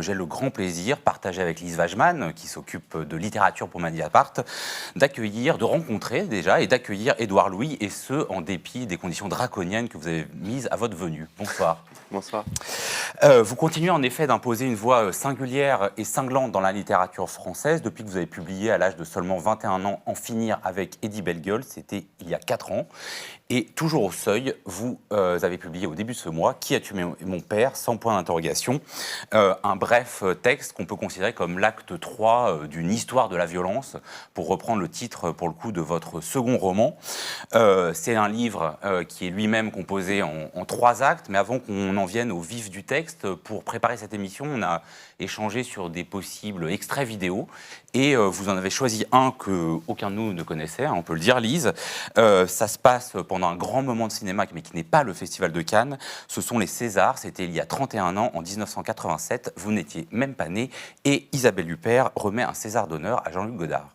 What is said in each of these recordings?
J'ai le grand plaisir, partagé avec Lise Wajman, qui s'occupe de littérature pour Mediapart, de rencontrer déjà et d'accueillir Édouard Louis, et ce, en dépit des conditions draconiennes que vous avez mises à votre venue. Bonsoir. Bonsoir. Vous continuez en effet d'imposer une voix singulière et cinglante dans la littérature française depuis que vous avez publié à l'âge de seulement 21 ans En finir avec Eddie Bellegueule, c'était il y a 4 ans. Et toujours au seuil, vous avez publié au début de ce mois Qui a tué mon père, sans point d'interrogation, un bref texte qu'on peut considérer comme l'acte 3 d'une histoire de la violence, pour reprendre le titre pour le coup de votre second roman. C'est un livre qui est lui-même composé en 3 actes, mais avant qu'on en vienne au vif du texte, pour préparer cette émission, on a échangé sur des possibles extraits vidéo, et vous en avez choisi un qu'aucun de nous ne connaissait, on peut le dire, Lise. Ça se passe pendant un grand moment de cinéma, mais qui n'est pas le Festival de Cannes. Ce sont les Césars, c'était il y a 31 ans, en 1987, vous n'étiez même pas né, et Isabelle Huppert remet un César d'honneur à Jean-Luc Godard.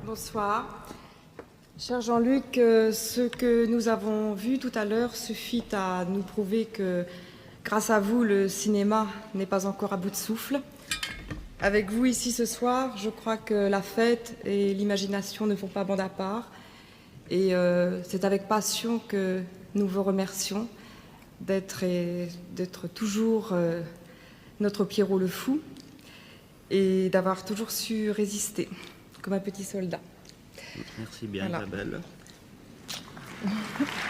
Bonsoir. Cher Jean-Luc, ce que nous avons vu tout à l'heure suffit à nous prouver que, grâce à vous, le cinéma n'est pas encore à bout de souffle. Avec vous ici ce soir, je crois que la fête et l'imagination ne font pas bande à part. Et c'est avec passion que nous vous remercions d'être toujours notre Pierrot le fou et d'avoir toujours su résister comme un petit soldat. Merci bien, voilà. Isabelle.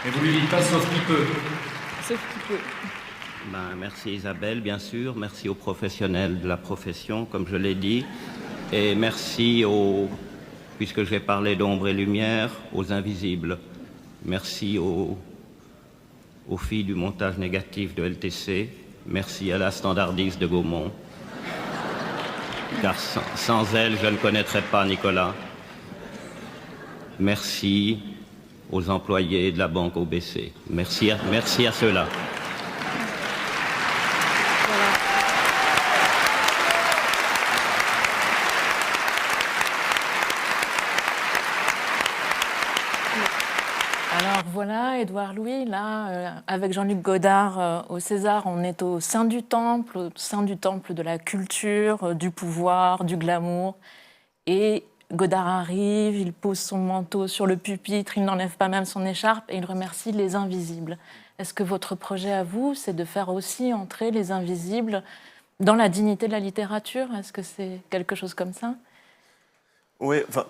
Et vous lui dites pas sauf qui peut. Sauf qui peut. Merci Isabelle, bien sûr. Merci aux professionnels de la profession, comme je l'ai dit. Et merci puisque j'ai parlé d'ombre et lumière, aux invisibles. Merci aux filles du montage négatif de LTC. Merci à la standardiste de Gaumont. Car sans elle, je ne connaîtrais pas Nicolas. Merci aux employés de la banque OBC. Merci à ceux-là. Voilà. Alors voilà, Édouard Louis, là, avec Jean-Luc Godard au César, on est au sein du temple de la culture, du pouvoir, du glamour. Et Godard arrive, il pose son manteau sur le pupitre, il n'enlève pas même son écharpe et il remercie les invisibles. Est-ce que votre projet à vous, c'est de faire aussi entrer les invisibles dans la dignité de la littérature? Est-ce que c'est quelque chose comme ça? Oui, enfin,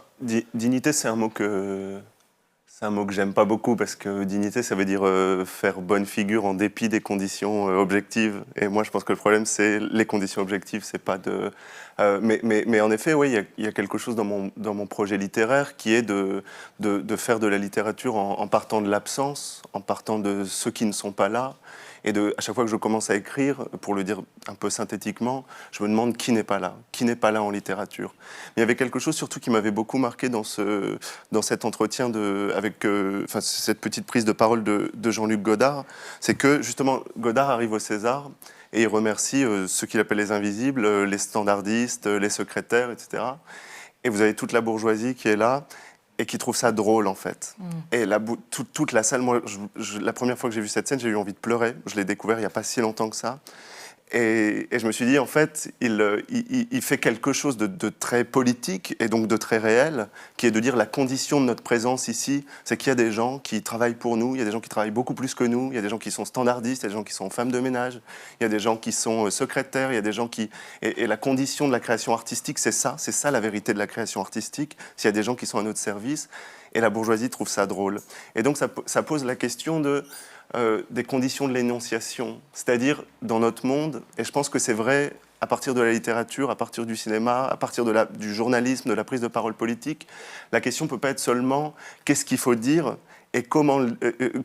dignité, c'est un mot que j'aime pas beaucoup, parce que dignité, ça veut dire faire bonne figure en dépit des conditions objectives. Et moi, je pense que le problème, c'est les conditions objectives, c'est pas de... mais en effet, oui, il y a quelque chose dans mon projet littéraire qui est de faire de la littérature en partant de l'absence, en partant de ceux qui ne sont pas là. Et à chaque fois que je commence à écrire, pour le dire un peu synthétiquement, je me demande qui n'est pas là en littérature. Mais il y avait quelque chose surtout qui m'avait beaucoup marqué dans cet entretien avec cette petite prise de parole de Jean-Luc Godard, c'est que justement Godard arrive au César et il remercie ceux qu'il appelle les invisibles, les standardistes, les secrétaires, etc. Et vous avez toute la bourgeoisie qui est là et qui trouve ça drôle, en fait. Et toute la salle, moi, la première fois que j'ai vu cette scène, j'ai eu envie de pleurer. Je l'ai découvert il n'y a pas si longtemps que ça. Et je me suis dit, en fait, il fait quelque chose de très politique et donc de très réel, qui est de dire la condition de notre présence ici, c'est qu'il y a des gens qui travaillent pour nous, il y a des gens qui travaillent beaucoup plus que nous, il y a des gens qui sont standardistes, il y a des gens qui sont femmes de ménage, il y a des gens qui sont secrétaires, il y a des gens qui... Et la condition de la création artistique, c'est ça la vérité de la création artistique, s'il y a des gens qui sont à notre service, et la bourgeoisie trouve ça drôle. Et donc ça pose la question des conditions de l'énonciation, c'est-à-dire dans notre monde, et je pense que c'est vrai à partir de la littérature, à partir du cinéma, à partir du journalisme, de la prise de parole politique, la question ne peut pas être seulement qu'est-ce qu'il faut dire et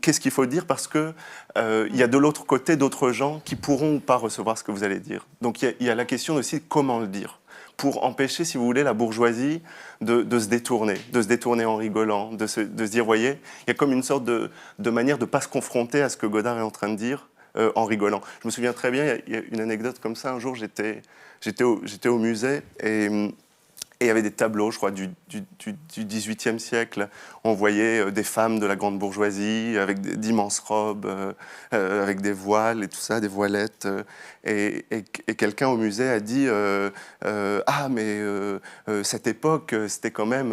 qu'est-ce qu'il faut dire, parce que il y a de l'autre côté d'autres gens qui pourront ou pas recevoir ce que vous allez dire. Donc il y a la question aussi de comment le dire, pour empêcher, si vous voulez, la bourgeoisie de se détourner en rigolant, de se dire, voyez, il y a comme une sorte de manière de ne pas se confronter à ce que Godard est en train de dire, en rigolant. Je me souviens très bien, il y a une anecdote comme ça. Un jour, j'étais au musée et il y avait des tableaux, je crois, du XVIIIe siècle. On voyait des femmes de la grande bourgeoisie avec d'immenses robes, avec des voiles et tout ça, des voilettes. Et quelqu'un au musée a dit ah, mais cette époque, c'était quand même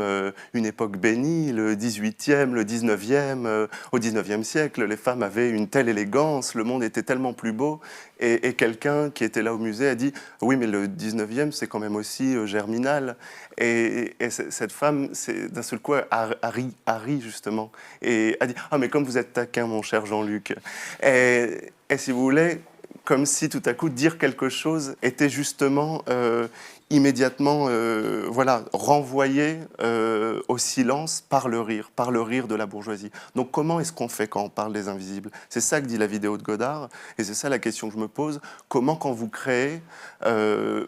une époque bénie, le XVIIIe, le XIXe. Au XIXe siècle, les femmes avaient une telle élégance, le monde était tellement plus beau. Et quelqu'un qui était là au musée a dit oui, mais le XIXe, c'est quand même aussi germinal. Et cette femme, d'un seul coup, a ri justement, et a dit « Ah, mais comme vous êtes taquin, mon cher Jean-Luc ». Et si vous voulez, comme si tout à coup, dire quelque chose était justement immédiatement renvoyé au silence par le rire de la bourgeoisie. Donc comment est-ce qu'on fait quand on parle des invisibles? C'est ça que dit la vidéo de Godard, et c'est ça la question que je me pose. Comment, quand vous créez,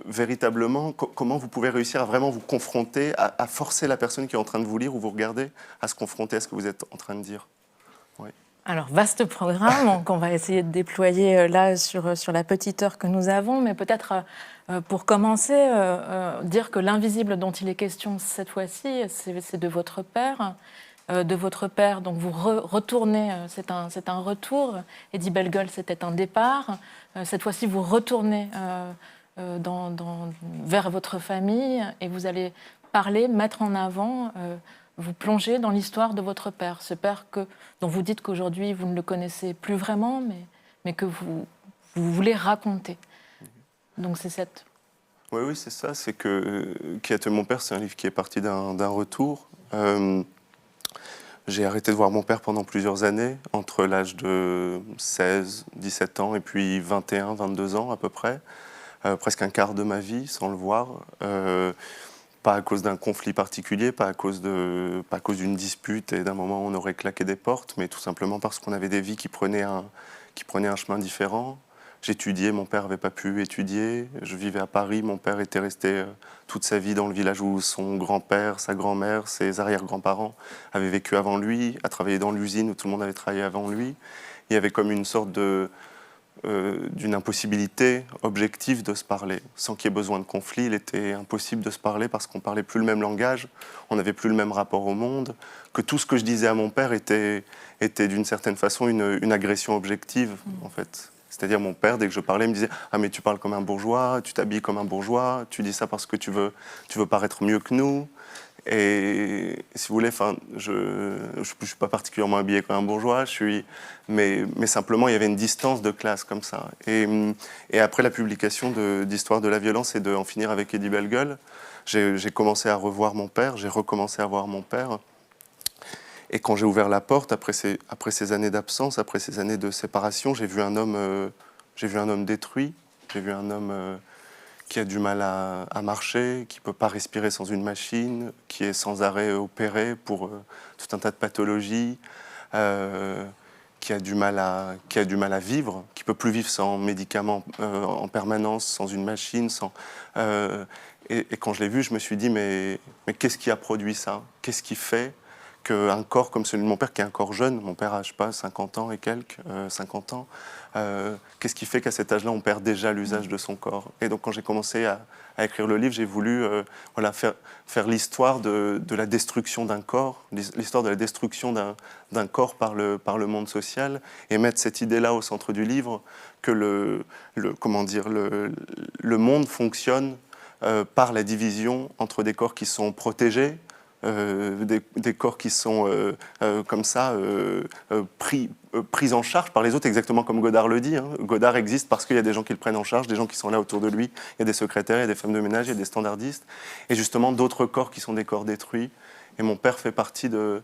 véritablement, comment vous pouvez réussir à vraiment vous confronter, à forcer la personne qui est en train de vous lire ou vous regarder à se confronter à ce que vous êtes en train de dire? Oui. Alors, vaste programme qu'on va essayer de déployer là sur la petite heure que nous avons, mais peut-être pour commencer, dire que l'invisible dont il est question cette fois-ci, c'est de votre père. Donc vous retournez, c'est un retour. Eddie Bellegueule, c'était un départ. Cette fois-ci, vous retournez vers votre famille et vous allez parler, mettre en avant... vous plongez dans l'histoire de votre père, ce père dont vous dites qu'aujourd'hui vous ne le connaissez plus vraiment, mais que vous voulez raconter. Donc c'est cette... Oui, c'est ça. C'est que Qui a tué mon père, c'est un livre qui est parti d'un retour. J'ai arrêté de voir mon père pendant plusieurs années, entre l'âge de 16, 17 ans et puis 21, 22 ans à peu près. Presque un quart de ma vie sans le voir. Pas à cause d'un conflit particulier, pas à cause d'une dispute et d'un moment où on aurait claqué des portes, mais tout simplement parce qu'on avait des vies qui prenaient un chemin différent. J'étudiais, mon père n'avait pas pu étudier. Je vivais à Paris, mon père était resté toute sa vie dans le village où son grand-père, sa grand-mère, ses arrière-grands-parents avaient vécu avant lui, a travaillé dans l'usine où tout le monde avait travaillé avant lui. Il y avait comme une sorte d'une impossibilité objective de se parler. Sans qu'il y ait besoin de conflit, il était impossible de se parler parce qu'on ne parlait plus le même langage, on n'avait plus le même rapport au monde, que tout ce que je disais à mon père était d'une certaine façon une agression objective, en fait. C'est-à-dire mon père, dès que je parlais, me disait « Ah mais tu parles comme un bourgeois, tu t'habilles comme un bourgeois, tu dis ça parce que tu veux paraître mieux que nous ». Et si vous voulez, je ne suis pas particulièrement habillé comme un bourgeois, mais simplement il y avait une distance de classe comme ça. Et après la publication d'Histoire de la violence et de En finir avec Eddie Bellegueule, j'ai commencé à revoir mon père, j'ai recommencé à voir mon père. Et quand j'ai ouvert la porte, après ces années d'absence, après ces années de séparation, j'ai vu un homme détruit, j'ai vu un homme qui a du mal à marcher, qui ne peut pas respirer sans une machine, qui est sans arrêt opéré pour tout un tas de pathologies, qui a du mal à vivre, qui ne peut plus vivre sans médicaments en permanence, sans une machine. Et quand je l'ai vu, je me suis dit, mais qu'est-ce qui a produit ça? Qu'est-ce qui fait qu'un corps comme celui de mon père, qui est un corps jeune, mon père a, je sais pas, 50 ans et quelques, 50 ans, qu'est-ce qui fait qu'à cet âge-là, on perd déjà l'usage de son corps? Et donc, quand j'ai commencé à écrire le livre, j'ai voulu faire l'histoire de la destruction d'un corps, l'histoire de la destruction d'un corps par le monde social, et mettre cette idée-là au centre du livre, que le monde fonctionne par la division entre des corps qui sont protégés, des corps qui sont comme ça pris en charge par les autres, exactement comme Godard le dit. Godard existe parce qu'il y a des gens qui le prennent en charge, des gens qui sont là autour de lui. Il y a des secrétaires, il y a des femmes de ménage, il y a des standardistes. Et justement, d'autres corps qui sont des corps détruits. Et mon père fait partie de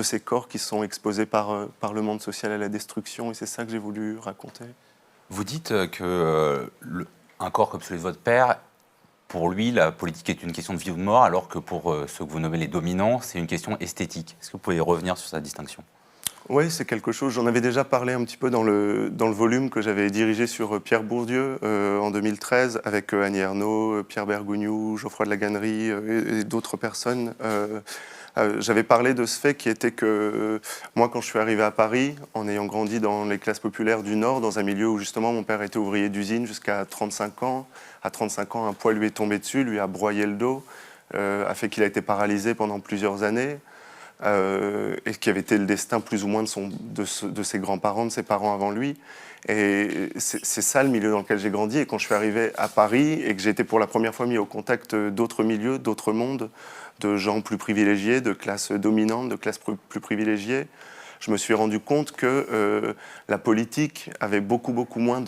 ces corps qui sont exposés par le monde social à la destruction. Et c'est ça que j'ai voulu raconter. Vous dites qu'un corps comme celui de votre père, pour lui, la politique est une question de vie ou de mort, alors que pour ceux que vous nommez les dominants, c'est une question esthétique. Est-ce que vous pouvez revenir sur cette distinction? Oui, c'est quelque chose. J'en avais déjà parlé un petit peu dans le volume que j'avais dirigé sur Pierre Bourdieu en 2013 avec Annie Ernaux, Pierre Bergogneau, Geoffroy de la Gannerie et d'autres personnes. J'avais parlé de ce fait qui était que moi, quand je suis arrivé à Paris, en ayant grandi dans les classes populaires du Nord, dans un milieu où justement mon père était ouvrier d'usine jusqu'à 35 ans, à 35 ans, un poids lui est tombé dessus, lui a broyé le dos, a fait qu'il a été paralysé pendant plusieurs années. Et qui avait été le destin plus ou moins de ses grands-parents, de ses parents avant lui. Et c'est ça le milieu dans lequel j'ai grandi. Et quand je suis arrivé à Paris et que j'ai été pour la première fois mis au contact d'autres milieux, d'autres mondes, de gens plus privilégiés, de classes dominantes, de classes plus privilégiées, je me suis rendu compte que la politique avait beaucoup moins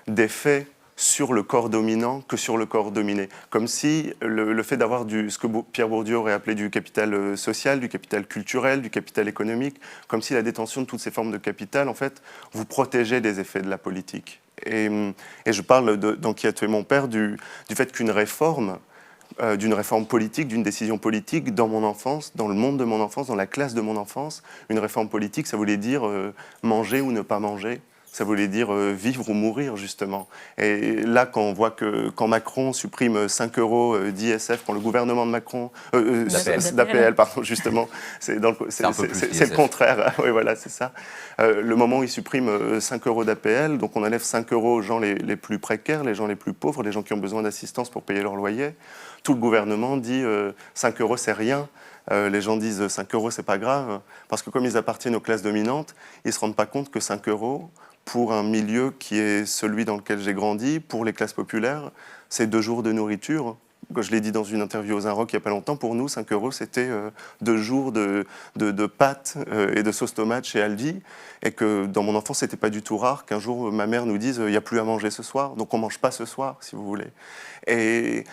d'effets sur le corps dominant que sur le corps dominé. Comme si le fait d'avoir ce que Pierre Bourdieu aurait appelé du capital social, du capital culturel, du capital économique, comme si la détention de toutes ces formes de capital, en fait, vous protégeait des effets de la politique. Et je parle dans Qui a tué mon père du fait qu'une réforme, d'une réforme politique, d'une décision politique dans mon enfance, dans le monde de mon enfance, dans la classe de mon enfance, une réforme politique, ça voulait dire manger ou ne pas manger. Ça voulait dire vivre ou mourir, justement. Et là, quand on voit que quand Macron supprime 5 € d'ISF, quand le gouvernement de Macron... d'APL, pardon, justement. C'est le contraire. Oui, voilà, c'est ça. Le moment où il supprime 5 € d'APL, donc on enlève 5 € aux gens les plus précaires, les gens les plus pauvres, les gens qui ont besoin d'assistance pour payer leur loyer. Tout le gouvernement dit 5 € c'est rien. Les gens disent 5 € c'est pas grave. Parce que comme ils appartiennent aux classes dominantes, ils ne se rendent pas compte que 5 € pour un milieu qui est celui dans lequel j'ai grandi, pour les classes populaires, c'est 2 jours de nourriture. Je l'ai dit dans une interview aux Inrocks il n'y a pas longtemps, pour nous, 5 € c'était 2 jours de pâtes et de sauce tomate chez Aldi. Et que dans mon enfance, c'était pas du tout rare qu'un jour ma mère nous dise il n'y a plus à manger ce soir, donc on mange pas ce soir, si vous voulez. Et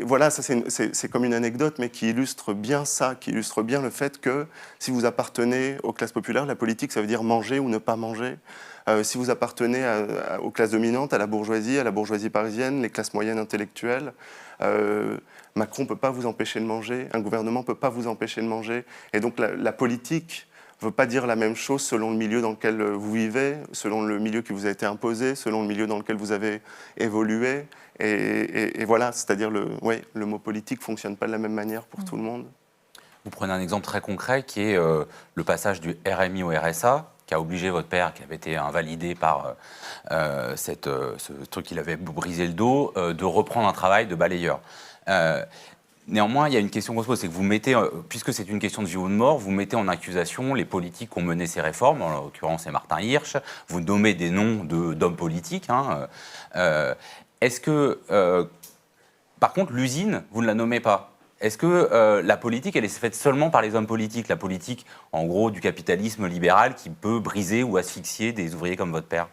voilà, ça c'est comme une anecdote, mais qui illustre bien ça, qui illustre bien le fait que si vous appartenez aux classes populaires, la politique, ça veut dire manger ou ne pas manger. Si vous appartenez aux classes dominantes, à la bourgeoisie parisienne, les classes moyennes intellectuelles, Macron ne peut pas vous empêcher de manger, un gouvernement ne peut pas vous empêcher de manger. Et donc la politique ne veut pas dire la même chose selon le milieu dans lequel vous vivez, selon le milieu qui vous a été imposé, selon le milieu dans lequel vous avez évolué. Et voilà, c'est-à-dire le mot politique ne fonctionne pas de la même manière pour tout le monde. Vous prenez un exemple très concret qui est le passage du RMI au RSA, qui a obligé votre père, qui avait été invalidé par ce truc qui avait brisé le dos, de reprendre un travail de balayeur. Néanmoins, il y a une question qu'on se pose, c'est que vous mettez, puisque c'est une question de vie ou de mort, vous mettez en accusation les politiques qui ont mené ces réformes, en l'occurrence c'est Martin Hirsch, vous nommez des noms d'hommes politiques. Est-ce que, par contre, l'usine, vous ne la nommez pas? Est-ce que la politique, elle est faite seulement par les hommes politiques? La politique, en gros, du capitalisme libéral qui peut briser ou asphyxier des ouvriers comme votre père?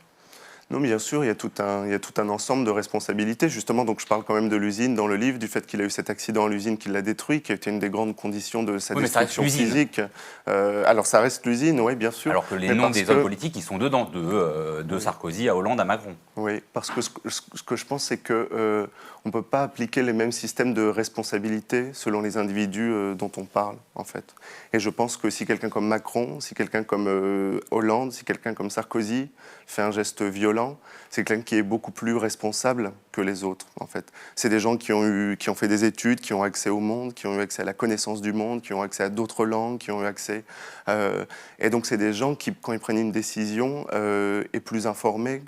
Non, bien sûr, il y a tout un ensemble de responsabilités. Justement, donc je parle quand même de l'usine dans le livre, du fait qu'il a eu cet accident à l'usine qui l'a détruit, qui a été une des grandes conditions de sa destruction physique. Alors ça reste l'usine, oui, bien sûr. Alors que les noms des hommes politiques, ils sont dedans, de Sarkozy à Hollande à Macron. Oui, parce que ce que je pense, c'est qu'on ne peut pas appliquer les mêmes systèmes de responsabilité selon les individus dont on parle, en fait. Et je pense que si quelqu'un comme Macron, si quelqu'un comme Hollande, si quelqu'un comme Sarkozy fait un geste violent, c'est quelqu'un qui est beaucoup plus responsable que les autres, en fait. C'est des gens qui ont fait des études, qui ont accès au monde, qui ont eu accès à la connaissance du monde, qui ont accès à d'autres langues, qui ont eu accès... et donc, c'est des gens qui, quand ils prennent une décision, est plus informés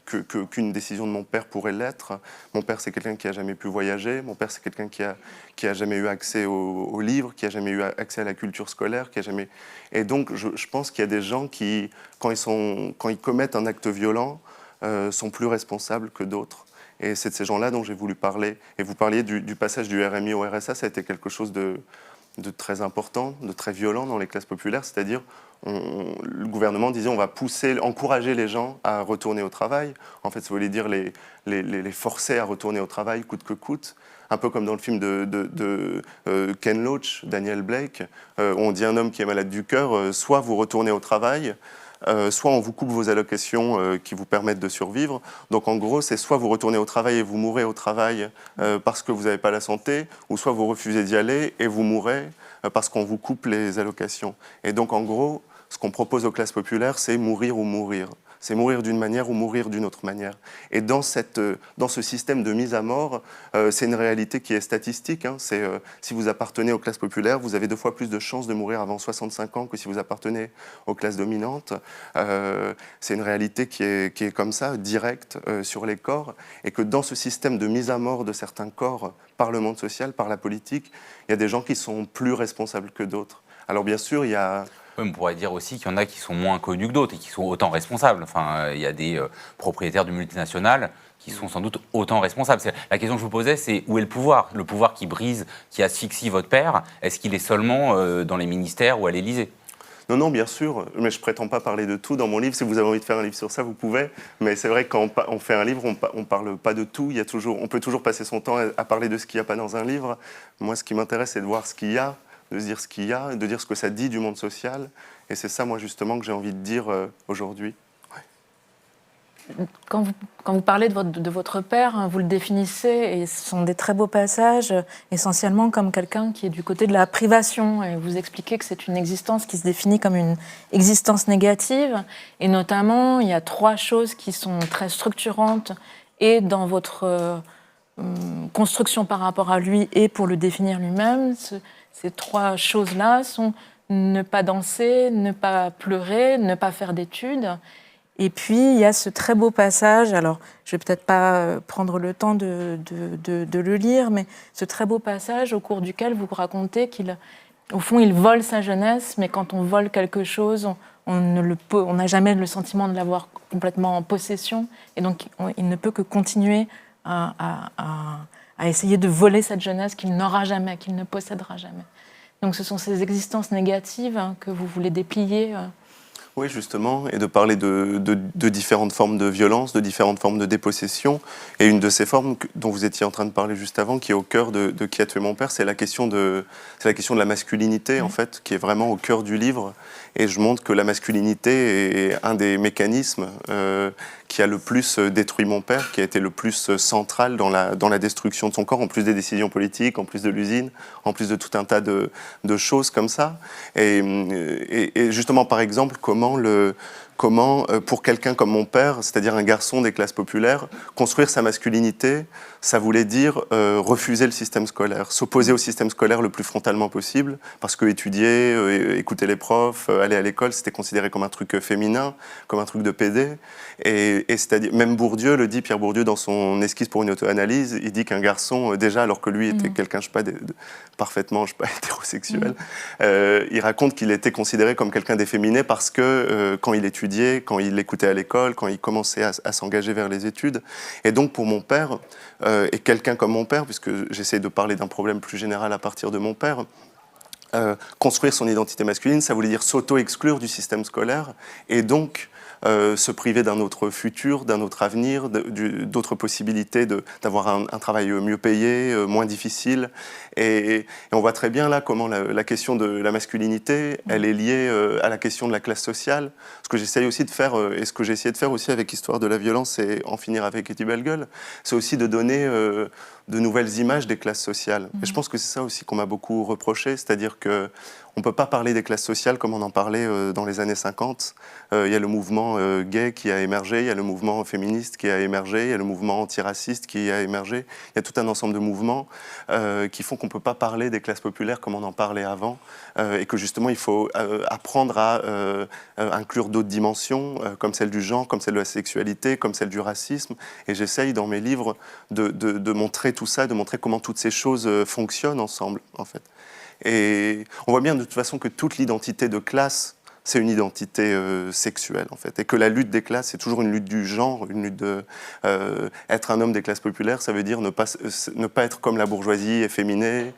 qu'une décision de mon père pourrait l'être. Mon père, c'est quelqu'un qui n'a jamais pu voyager. Mon père, c'est quelqu'un qui a jamais eu accès aux livres, qui n'a jamais eu accès à la culture scolaire, qui a jamais... Et donc, je pense qu'il y a des gens qui, quand ils commettent un acte violent, sont plus responsables que d'autres. Et c'est de ces gens-là dont j'ai voulu parler. Et vous parliez du passage du RMI au RSA, ça a été quelque chose de très important, de très violent dans les classes populaires, c'est-à-dire le gouvernement disait on va encourager les gens à retourner au travail. En fait, ça voulait dire les forcer à retourner au travail coûte que coûte. Un peu comme dans le film de Ken Loach, Daniel Blake, on dit à un homme qui est malade du cœur, soit vous retournez au travail, soit on vous coupe vos allocations qui vous permettent de survivre. Donc en gros, c'est soit vous retournez au travail et vous mourrez au travail parce que vous n'avez pas la santé, ou soit vous refusez d'y aller et vous mourrez parce qu'on vous coupe les allocations. Et donc en gros, ce qu'on propose aux classes populaires, c'est mourir ou mourir. C'est mourir d'une manière ou mourir d'une autre manière. Et dans ce système de mise à mort, c'est une réalité qui est statistique. Hein. Si vous appartenez aux classes populaires, vous avez 2 fois plus de chances de mourir avant 65 ans que si vous appartenez aux classes dominantes. C'est une réalité qui est comme ça, directe sur les corps. Et que dans ce système de mise à mort de certains corps par le monde social, par la politique, il y a des gens qui sont plus responsables que d'autres. Alors bien sûr, il y a... Oui, on pourrait dire aussi qu'il y en a qui sont moins connus que d'autres et qui sont autant responsables. Enfin, il y a des propriétaires de multinationales qui sont sans doute autant responsables. La question que je vous posais, c'est où est le pouvoir ? Le pouvoir qui brise, qui asphyxie votre père, est-ce qu'il est seulement dans les ministères ou à l'Élysée ? Non, bien sûr, mais je ne prétends pas parler de tout dans mon livre. Si vous avez envie de faire un livre sur ça, vous pouvez. Mais c'est vrai que quand on fait un livre, on ne parle pas de tout. On peut toujours passer son temps à parler de ce qu'il n'y a pas dans un livre. Moi, ce qui m'intéresse, c'est de voir ce qu'il y a, de se dire ce qu'il y a, de dire ce que ça dit du monde social. Et c'est ça, moi, justement, que j'ai envie de dire aujourd'hui. Quand vous parlez de votre père, vous le définissez, et ce sont des très beaux passages, essentiellement comme quelqu'un qui est du côté de la privation. Et vous expliquez que c'est une existence qui se définit comme une existence négative. Et notamment, il y a 3 choses qui sont très structurantes, et dans votre construction par rapport à lui, et pour le définir lui-même. Ces 3 choses-là sont ne pas danser, ne pas pleurer, ne pas faire d'études. Et puis, il y a ce très beau passage, alors je ne vais peut-être pas prendre le temps de le lire, mais ce très beau passage au cours duquel vous racontez qu'au fond, il vole sa jeunesse, mais quand on vole quelque chose, on n'a jamais le sentiment de l'avoir complètement en possession, et donc il ne peut que continuer à essayer de voler cette jeunesse qu'il n'aura jamais, qu'il ne possédera jamais. Donc ce sont ces existences négatives que vous voulez déplier. Oui, justement, et de parler de différentes formes de violence, de différentes formes de dépossession. Et une de ces formes dont vous étiez en train de parler juste avant, qui est au cœur de Qui a tué mon père, c'est la question de la masculinité, en fait, qui est vraiment au cœur du livre. Et je montre que la masculinité est un des mécanismes qui a le plus détruit mon père, qui a été le plus central dans la destruction de son corps, en plus des décisions politiques, en plus de l'usine, en plus de tout un tas de choses comme ça. Et justement, par exemple, comment, pour quelqu'un comme mon père, c'est-à-dire un garçon des classes populaires, construire sa masculinité, ça voulait dire refuser le système scolaire, s'opposer au système scolaire le plus frontalement possible, parce que étudier, écouter les profs, aller à l'école, c'était considéré comme un truc féminin, comme un truc de pédé. Et c'est-à-dire, même Bourdieu le dit, Pierre Bourdieu, dans son esquisse pour une auto-analyse, il dit qu'un garçon, déjà, alors que lui était quelqu'un, je sais pas, parfaitement, je sais pas, hétérosexuel, il raconte qu'il était considéré comme quelqu'un d'efféminé parce que quand il étudiait, quand il écoutait à l'école, quand il commençait à s'engager vers les études. Et donc, pour mon père, et quelqu'un comme mon père, puisque j'essaie de parler d'un problème plus général à partir de mon père, construire son identité masculine, ça voulait dire s'auto-exclure du système scolaire et donc se priver d'un autre futur, d'un autre avenir, d'autres possibilités d'avoir un travail mieux payé, moins difficile. Et on voit très bien là comment la question de la masculinité, elle est liée à la question de la classe sociale. Ce que j'essaye aussi de faire, et ce que j'ai essayé de faire aussi avec Histoire de la violence et En finir avec Eddie Bellegueule, c'est aussi de donner de nouvelles images des classes sociales. Et je pense que c'est ça aussi qu'on m'a beaucoup reproché, c'est-à-dire que on ne peut pas parler des classes sociales comme on en parlait dans les années 50. Il y a le mouvement gay qui a émergé, il y a le mouvement féministe qui a émergé, il y a le mouvement antiraciste qui a émergé. Il y a tout un ensemble de mouvements qui font qu'on ne peut pas parler des classes populaires comme on en parlait avant et que justement il faut apprendre à inclure d'autres dimensions comme celle du genre, comme celle de la sexualité, comme celle du racisme. Et j'essaye dans mes livres de montrer tout ça, de montrer comment toutes ces choses fonctionnent ensemble en fait. Et on voit bien de toute façon que toute l'identité de classe, c'est une identité sexuelle en fait, et que la lutte des classes, c'est toujours une lutte du genre, une lutte de être un homme des classes populaires, ça veut dire ne pas être comme la bourgeoisie efféminée,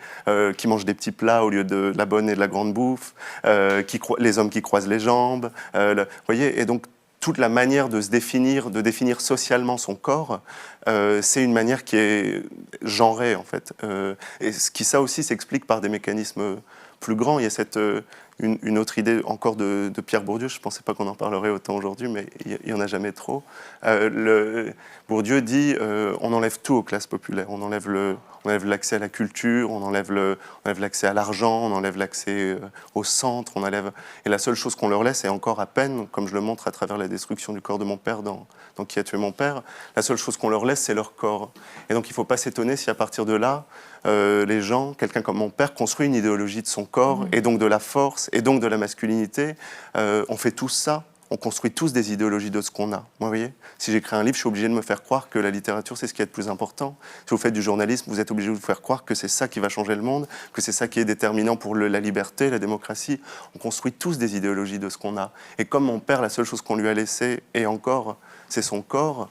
qui mange des petits plats au lieu de la bonne et de la grande bouffe, les hommes qui croisent les jambes, vous voyez, et donc toute la manière de se définir, de définir socialement son corps, c'est une manière qui est genrée en fait. Et ça aussi s'explique par des mécanismes plus grands. Il y une autre idée encore de Pierre Bourdieu. Je ne pensais pas qu'on en parlerait autant aujourd'hui, mais il n'y en a jamais trop. Bourdieu dit on enlève tout aux classes populaires. On enlève l'accès à la culture, on enlève l'accès à l'argent, on enlève l'accès au centre, et la seule chose qu'on leur laisse, et encore à peine, comme je le montre à travers la destruction du corps de mon père dans Qui a tué mon père, la seule chose qu'on leur laisse, c'est leur corps. Et donc il ne faut pas s'étonner si à partir de là, les gens, quelqu'un comme mon père, construit une idéologie de son corps, et donc de la force, et donc de la masculinité. On fait tous ça. On construit tous des idéologies de ce qu'on a. Moi, vous voyez, si j'écris un livre, je suis obligé de me faire croire que la littérature, c'est ce qui est le plus important. Si vous faites du journalisme, vous êtes obligé de vous faire croire que c'est ça qui va changer le monde, que c'est ça qui est déterminant pour la liberté, la démocratie. On construit tous des idéologies de ce qu'on a. Et comme mon père, la seule chose qu'on lui a laissée, et encore, c'est son corps,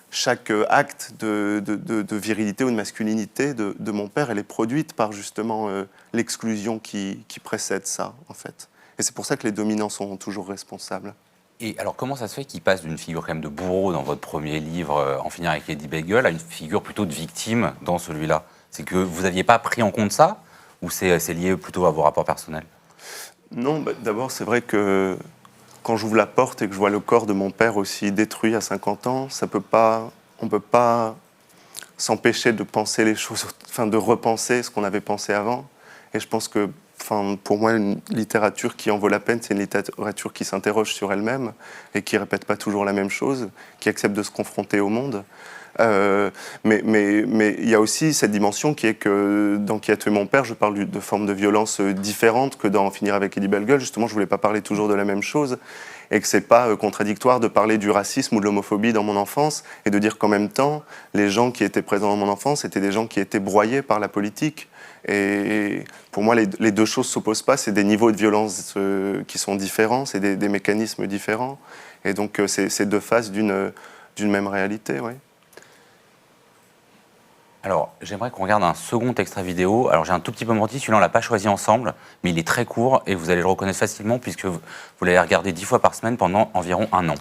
chaque acte de virilité ou de masculinité de mon père, elle est produite par justement l'exclusion qui précède ça, en fait. Et c'est pour ça que les dominants sont toujours responsables. Et alors, comment ça se fait qu'il passe d'une figure quand même de bourreau dans votre premier livre, En finir avec Eddie Bagel, à une figure plutôt de victime dans celui-là? C'est que vous n'aviez pas pris en compte ça, ou c'est lié plutôt à vos rapports personnels? Non, d'abord, c'est vrai que quand j'ouvre la porte et que je vois le corps de mon père aussi détruit à 50 ans, on ne peut pas s'empêcher de penser les choses, enfin de repenser ce qu'on avait pensé avant. Et je pense que pour moi, une littérature qui en vaut la peine, c'est une littérature qui s'interroge sur elle-même et qui ne répète pas toujours la même chose, qui accepte de se confronter au monde. Mais il y a aussi cette dimension qui est que dans Qui a tué mon père, je parle de formes de violence différentes que dans En finir avec Eddie Bagel. Justement, je ne voulais pas parler toujours de la même chose et que ce n'est pas contradictoire de parler du racisme ou de l'homophobie dans mon enfance et de dire qu'en même temps, les gens qui étaient présents dans mon enfance étaient des gens qui étaient broyés par la politique. Et pour moi, les deux choses ne s'opposent pas. C'est des niveaux de violence qui sont différents, c'est des mécanismes différents. Et donc, c'est deux faces d'une même réalité, oui. Alors, j'aimerais qu'on regarde un second extrait vidéo. Alors, j'ai un tout petit peu menti, celui-là, on ne l'a pas choisi ensemble, mais il est très court et vous allez le reconnaître facilement puisque vous l'avez regardé 10 fois par semaine pendant environ 1 an.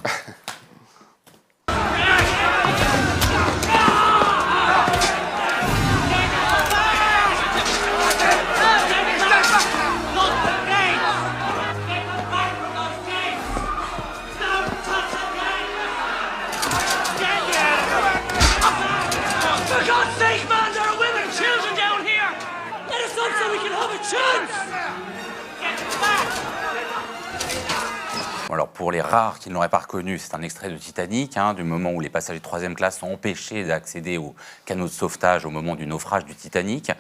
Alors pour les rares qui ne l'auraient pas reconnu, c'est un extrait de Titanic, du moment où les passagers de 3e classe sont empêchés d'accéder au canot de sauvetage au moment du naufrage du Titanic.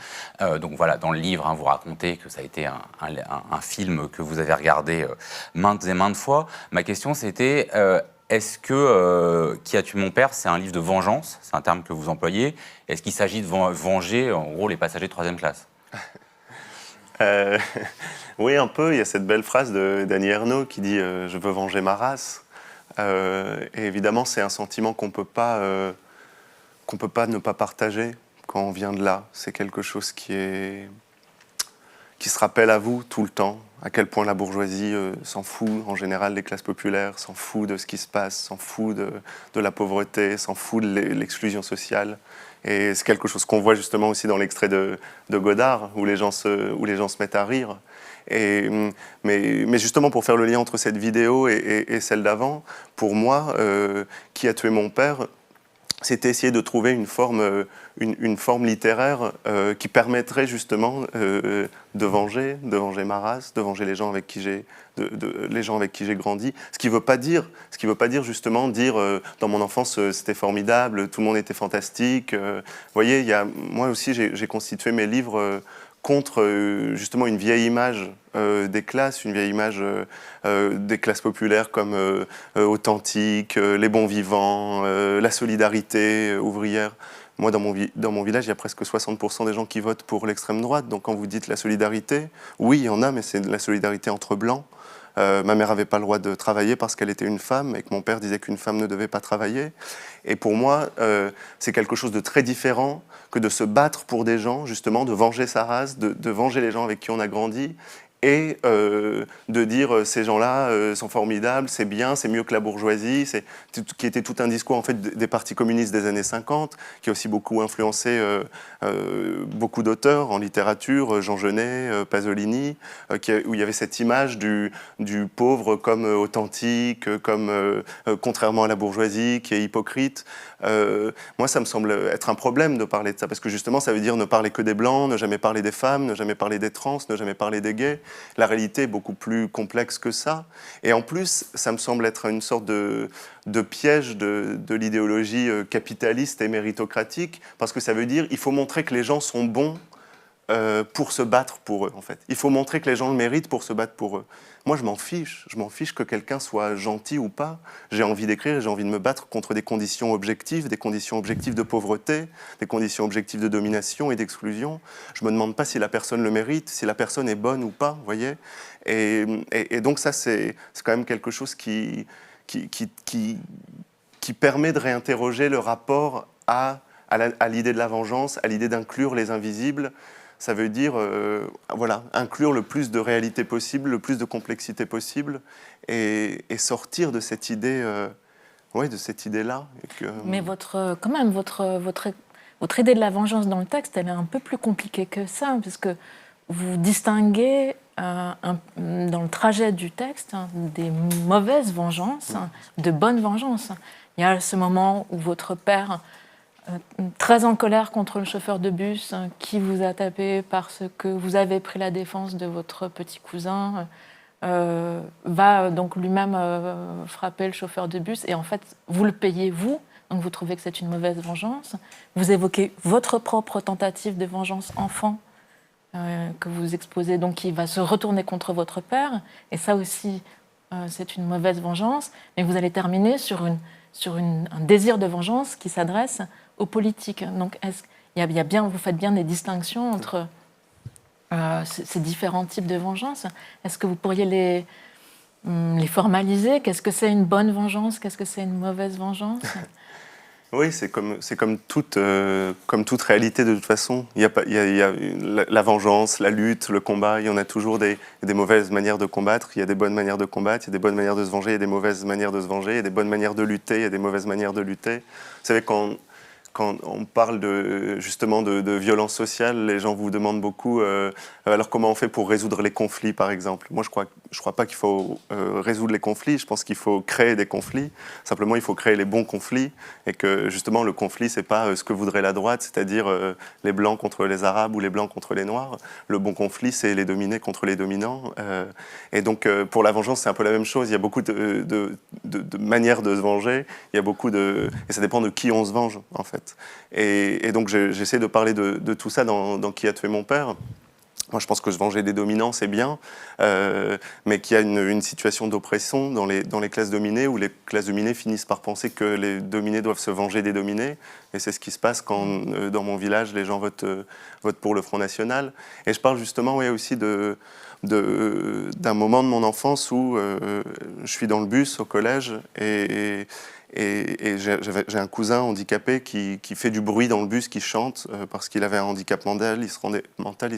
Donc voilà, dans le livre, vous racontez que ça a été un film que vous avez regardé maintes et maintes fois. Ma question c'était, est-ce que Qui a tué mon père, c'est un livre de vengeance? C'est un terme que vous employez. Est-ce qu'il s'agit de venger, en gros, les passagers de 3e classe? Oui, un peu. Il y a cette belle phrase d'Annie Ernaux qui dit « Je veux venger ma race ». Et évidemment, c'est un sentiment qu'on peut pas ne pas partager quand on vient de là. C'est quelque chose qui se rappelle à vous tout le temps, à quel point la bourgeoisie s'en fout, en général, des classes populaires, s'en fout de ce qui se passe, s'en fout de la pauvreté, s'en fout de l'exclusion sociale. Et c'est quelque chose qu'on voit justement aussi dans l'extrait de Godard, où les gens se mettent à rire. Mais justement, pour faire le lien entre cette vidéo et celle d'avant, pour moi, Qui a tué mon père, c'était essayer de trouver une forme littéraire qui permettrait justement de venger ma race, de venger les gens avec qui j'ai grandi. Ce qui veut pas dire justement dans mon enfance c'était formidable, tout le monde était fantastique. Vous voyez, moi aussi j'ai constitué mes livres contre justement une vieille image des classes, une vieille image des classes populaires comme authentiques, les bons vivants, la solidarité ouvrière. Moi, dans mon village, il y a presque 60% des gens qui votent pour l'extrême droite. Donc quand vous dites la solidarité, oui, il y en a, mais c'est de la solidarité entre blancs. Ma mère n'avait pas le droit de travailler parce qu'elle était une femme et que mon père disait qu'une femme ne devait pas travailler. Et pour moi, c'est quelque chose de très différent que de se battre pour des gens, justement, de venger sa race, de venger les gens avec qui on a grandi et de dire ces gens-là sont formidables, c'est bien, c'est mieux que la bourgeoisie, qui était tout un discours en fait des partis communistes des années 50, qui a aussi beaucoup influencé beaucoup d'auteurs en littérature, Jean Genet, Pasolini, où il y avait cette image du pauvre comme authentique, comme contrairement à la bourgeoisie, qui est hypocrite. Moi, ça me semble être un problème de parler de ça, parce que justement, ça veut dire ne parler que des blancs, ne jamais parler des femmes, ne jamais parler des trans, ne jamais parler des gays. La réalité est beaucoup plus complexe que ça. Et en plus, ça me semble être une sorte de piège de l'idéologie capitaliste et méritocratique, parce que ça veut dire il faut montrer que les gens sont bons pour se battre pour eux, en fait. Il faut montrer que les gens le méritent pour se battre pour eux. Moi, je m'en fiche que quelqu'un soit gentil ou pas. J'ai envie d'écrire et j'ai envie de me battre contre des conditions objectives de pauvreté, des conditions objectives de domination et d'exclusion. Je me demande pas si la personne le mérite, si la personne est bonne ou pas, vous voyez. Et donc ça, c'est quand même quelque chose qui permet de réinterroger le rapport à l'idée de la vengeance, à l'idée d'inclure les invisibles. Ça veut dire inclure le plus de réalité possible, le plus de complexité possible, et sortir de cette idée, de cette idée-là. Mais votre idée de la vengeance dans le texte, elle est un peu plus compliquée que ça, parce que vous distinguez dans le trajet du texte des mauvaises vengeances, de bonnes vengeances. Il y a ce moment où votre père, très en colère contre le chauffeur de bus qui vous a tapé parce que vous avez pris la défense de votre petit cousin, va donc lui-même frapper le chauffeur de bus, et en fait vous le payez vous, donc vous trouvez que c'est une mauvaise vengeance. Vous évoquez votre propre tentative de vengeance enfant que vous exposez, donc qui va se retourner contre votre père, et ça aussi c'est une mauvaise vengeance, mais vous allez terminer sur un désir de vengeance qui s'adresse aux politiques. Donc, vous faites bien des distinctions entre ces différents types de vengeance. Est-ce que vous pourriez les formaliser? Qu'est-ce que c'est une bonne vengeance? Qu'est-ce que c'est une mauvaise vengeance? Oui, c'est comme toute réalité de toute façon. Il y a la vengeance, la lutte, le combat. Il y en a toujours des mauvaises manières de combattre. Il y a des bonnes manières de combattre. Il y a des bonnes manières de se venger. Il y a des mauvaises manières de se venger. Il y a des bonnes manières de lutter. Il y a des mauvaises manières de lutter. Vous savez, quand on parle justement de violence sociale, les gens vous demandent beaucoup alors comment on fait pour résoudre les conflits, par exemple. Moi, je crois pas qu'il faut résoudre les conflits. Je pense qu'il faut créer des conflits. Simplement, il faut créer les bons conflits, et que justement, le conflit, c'est pas ce que voudrait la droite, c'est-à-dire les blancs contre les arabes ou les blancs contre les noirs. Le bon conflit, c'est les dominés contre les dominants. Et donc, pour la vengeance, c'est un peu la même chose. Il y a beaucoup de manières de se venger. Il y a et ça dépend de qui on se venge, en fait. Et donc j'essaie de parler de tout ça dans Qui a tué mon père. Moi, je pense que se venger des dominants, c'est bien, mais qu'il y a une situation d'oppression dans les classes dominées, où les classes dominées finissent par penser que les dominés doivent se venger des dominés. Et c'est ce qui se passe quand, dans mon village, les gens votent pour le Front National. Et je parle justement aussi d'un moment de mon enfance où je suis dans le bus au collège, et j'ai un cousin handicapé qui fait du bruit dans le bus, qui chante parce qu'il avait un handicap mental. Il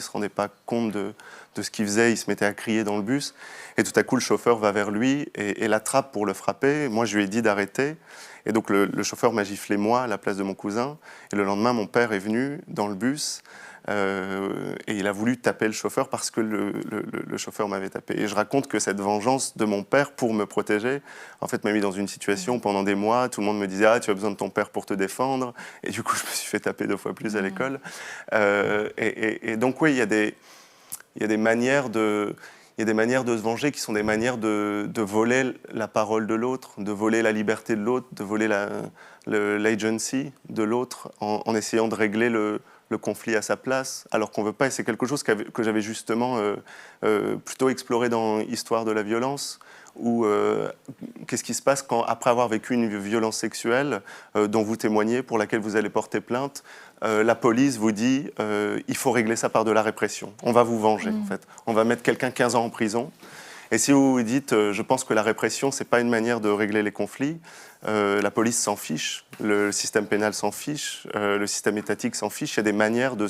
se rendait pas compte de ce qu'il faisait. Il se mettait à crier dans le bus. Et tout à coup, le chauffeur va vers lui et l'attrape pour le frapper. Moi, je lui ai dit d'arrêter. Et donc, le chauffeur m'a giflé moi à la place de mon cousin. Et le lendemain, mon père est venu dans le bus. Et il a voulu taper le chauffeur parce que le chauffeur m'avait tapé. Et je raconte que cette vengeance de mon père pour me protéger, en fait, m'a mis dans une situation où pendant des mois, tout le monde me disait « Ah, tu as besoin de ton père pour te défendre ». Et du coup, je me suis fait taper 2 fois plus à l'école. Et donc, oui, il y a des manières de se venger qui sont des manières de voler la parole de l'autre, de voler la liberté de l'autre, de voler l'agency de l'autre en essayant de régler le conflit à sa place, alors qu'on ne veut pas. Et c'est quelque chose que j'avais justement plutôt exploré dans Histoire de la violence, où qu'est-ce qui se passe après avoir vécu une violence sexuelle dont vous témoignez, pour laquelle vous allez porter plainte, la police vous dit il faut régler ça par de la répression. On va vous venger, en fait. On va mettre quelqu'un 15 ans en prison. Et si vous dites, je pense que la répression, c'est pas une manière de régler les conflits, la police s'en fiche, le système pénal s'en fiche, le système étatique s'en fiche. Il y a des manières de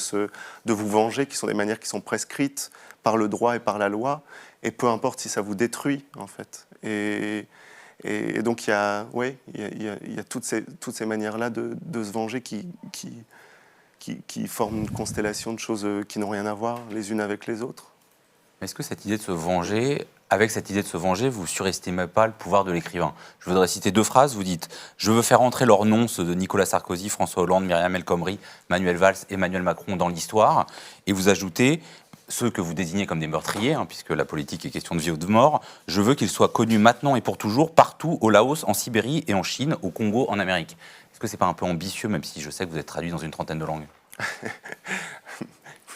vous venger qui sont des manières qui sont prescrites par le droit et par la loi, et peu importe si ça vous détruit, en fait. Et donc il y a toutes ces manières-là de se venger qui forment une constellation de choses qui n'ont rien à voir les unes avec les autres. Est-ce que cette idée de se venger, avec cette idée de se venger, vous surestimez pas le pouvoir de l'écrivain? Je voudrais citer 2 phrases. Vous dites « Je veux faire entrer leurs noms, ceux de Nicolas Sarkozy, François Hollande, Myriam El Khomri, Manuel Valls, Emmanuel Macron, dans l'histoire. » Et vous ajoutez ceux que vous désignez comme des meurtriers, puisque la politique est question de vie ou de mort. « Je veux qu'ils soient connus maintenant et pour toujours, partout, au Laos, en Sibérie et en Chine, au Congo, en Amérique. » Est-ce que c'est pas un peu ambitieux, même si je sais que vous êtes traduit dans une trentaine de langues?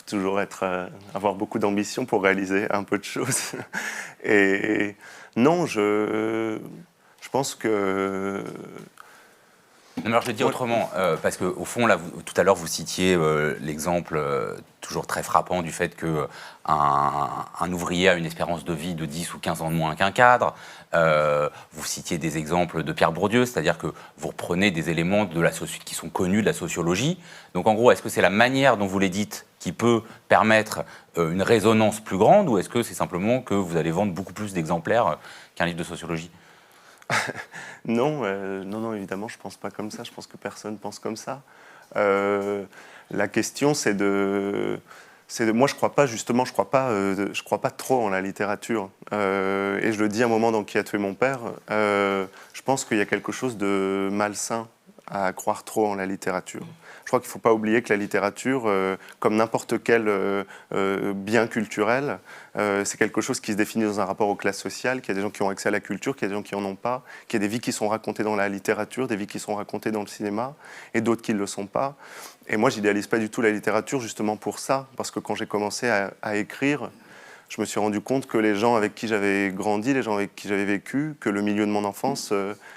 Toujours avoir beaucoup d'ambition pour réaliser un peu de choses. Et non, je pense que... Non, alors je vais dire autrement, parce qu'au fond, là, tout à l'heure, vous citiez l'exemple toujours très frappant du fait qu'un ouvrier a une espérance de vie de 10 ou 15 ans de moins qu'un cadre. Vous citiez des exemples de Pierre Bourdieu, c'est-à-dire que vous reprenez des éléments qui sont connus de la sociologie. Donc en gros, est-ce que c'est la manière dont vous les dites qui peut permettre une résonance plus grande, ou est-ce que c'est simplement que vous allez vendre beaucoup plus d'exemplaires qu'un livre de sociologie? Non, évidemment, je ne pense pas comme ça. Je pense que personne pense comme ça. La question, c'est de... Moi, je crois pas trop en la littérature. Et je le dis à un moment dans Qui a tué mon père, je pense qu'il y a quelque chose de malsain à croire trop en la littérature. Je crois qu'il ne faut pas oublier que la littérature, comme n'importe quel bien culturel, c'est quelque chose qui se définit dans un rapport aux classes sociales, qu'il y a des gens qui ont accès à la culture, qu'il y a des gens qui n'en ont pas, qu'il y a des vies qui sont racontées dans la littérature, des vies qui sont racontées dans le cinéma, et d'autres qui ne le sont pas. Et moi, j'idéalise pas du tout la littérature justement pour ça, parce que quand j'ai commencé à écrire, je me suis rendu compte que les gens avec qui j'avais grandi, les gens avec qui j'avais vécu, que le milieu de mon enfance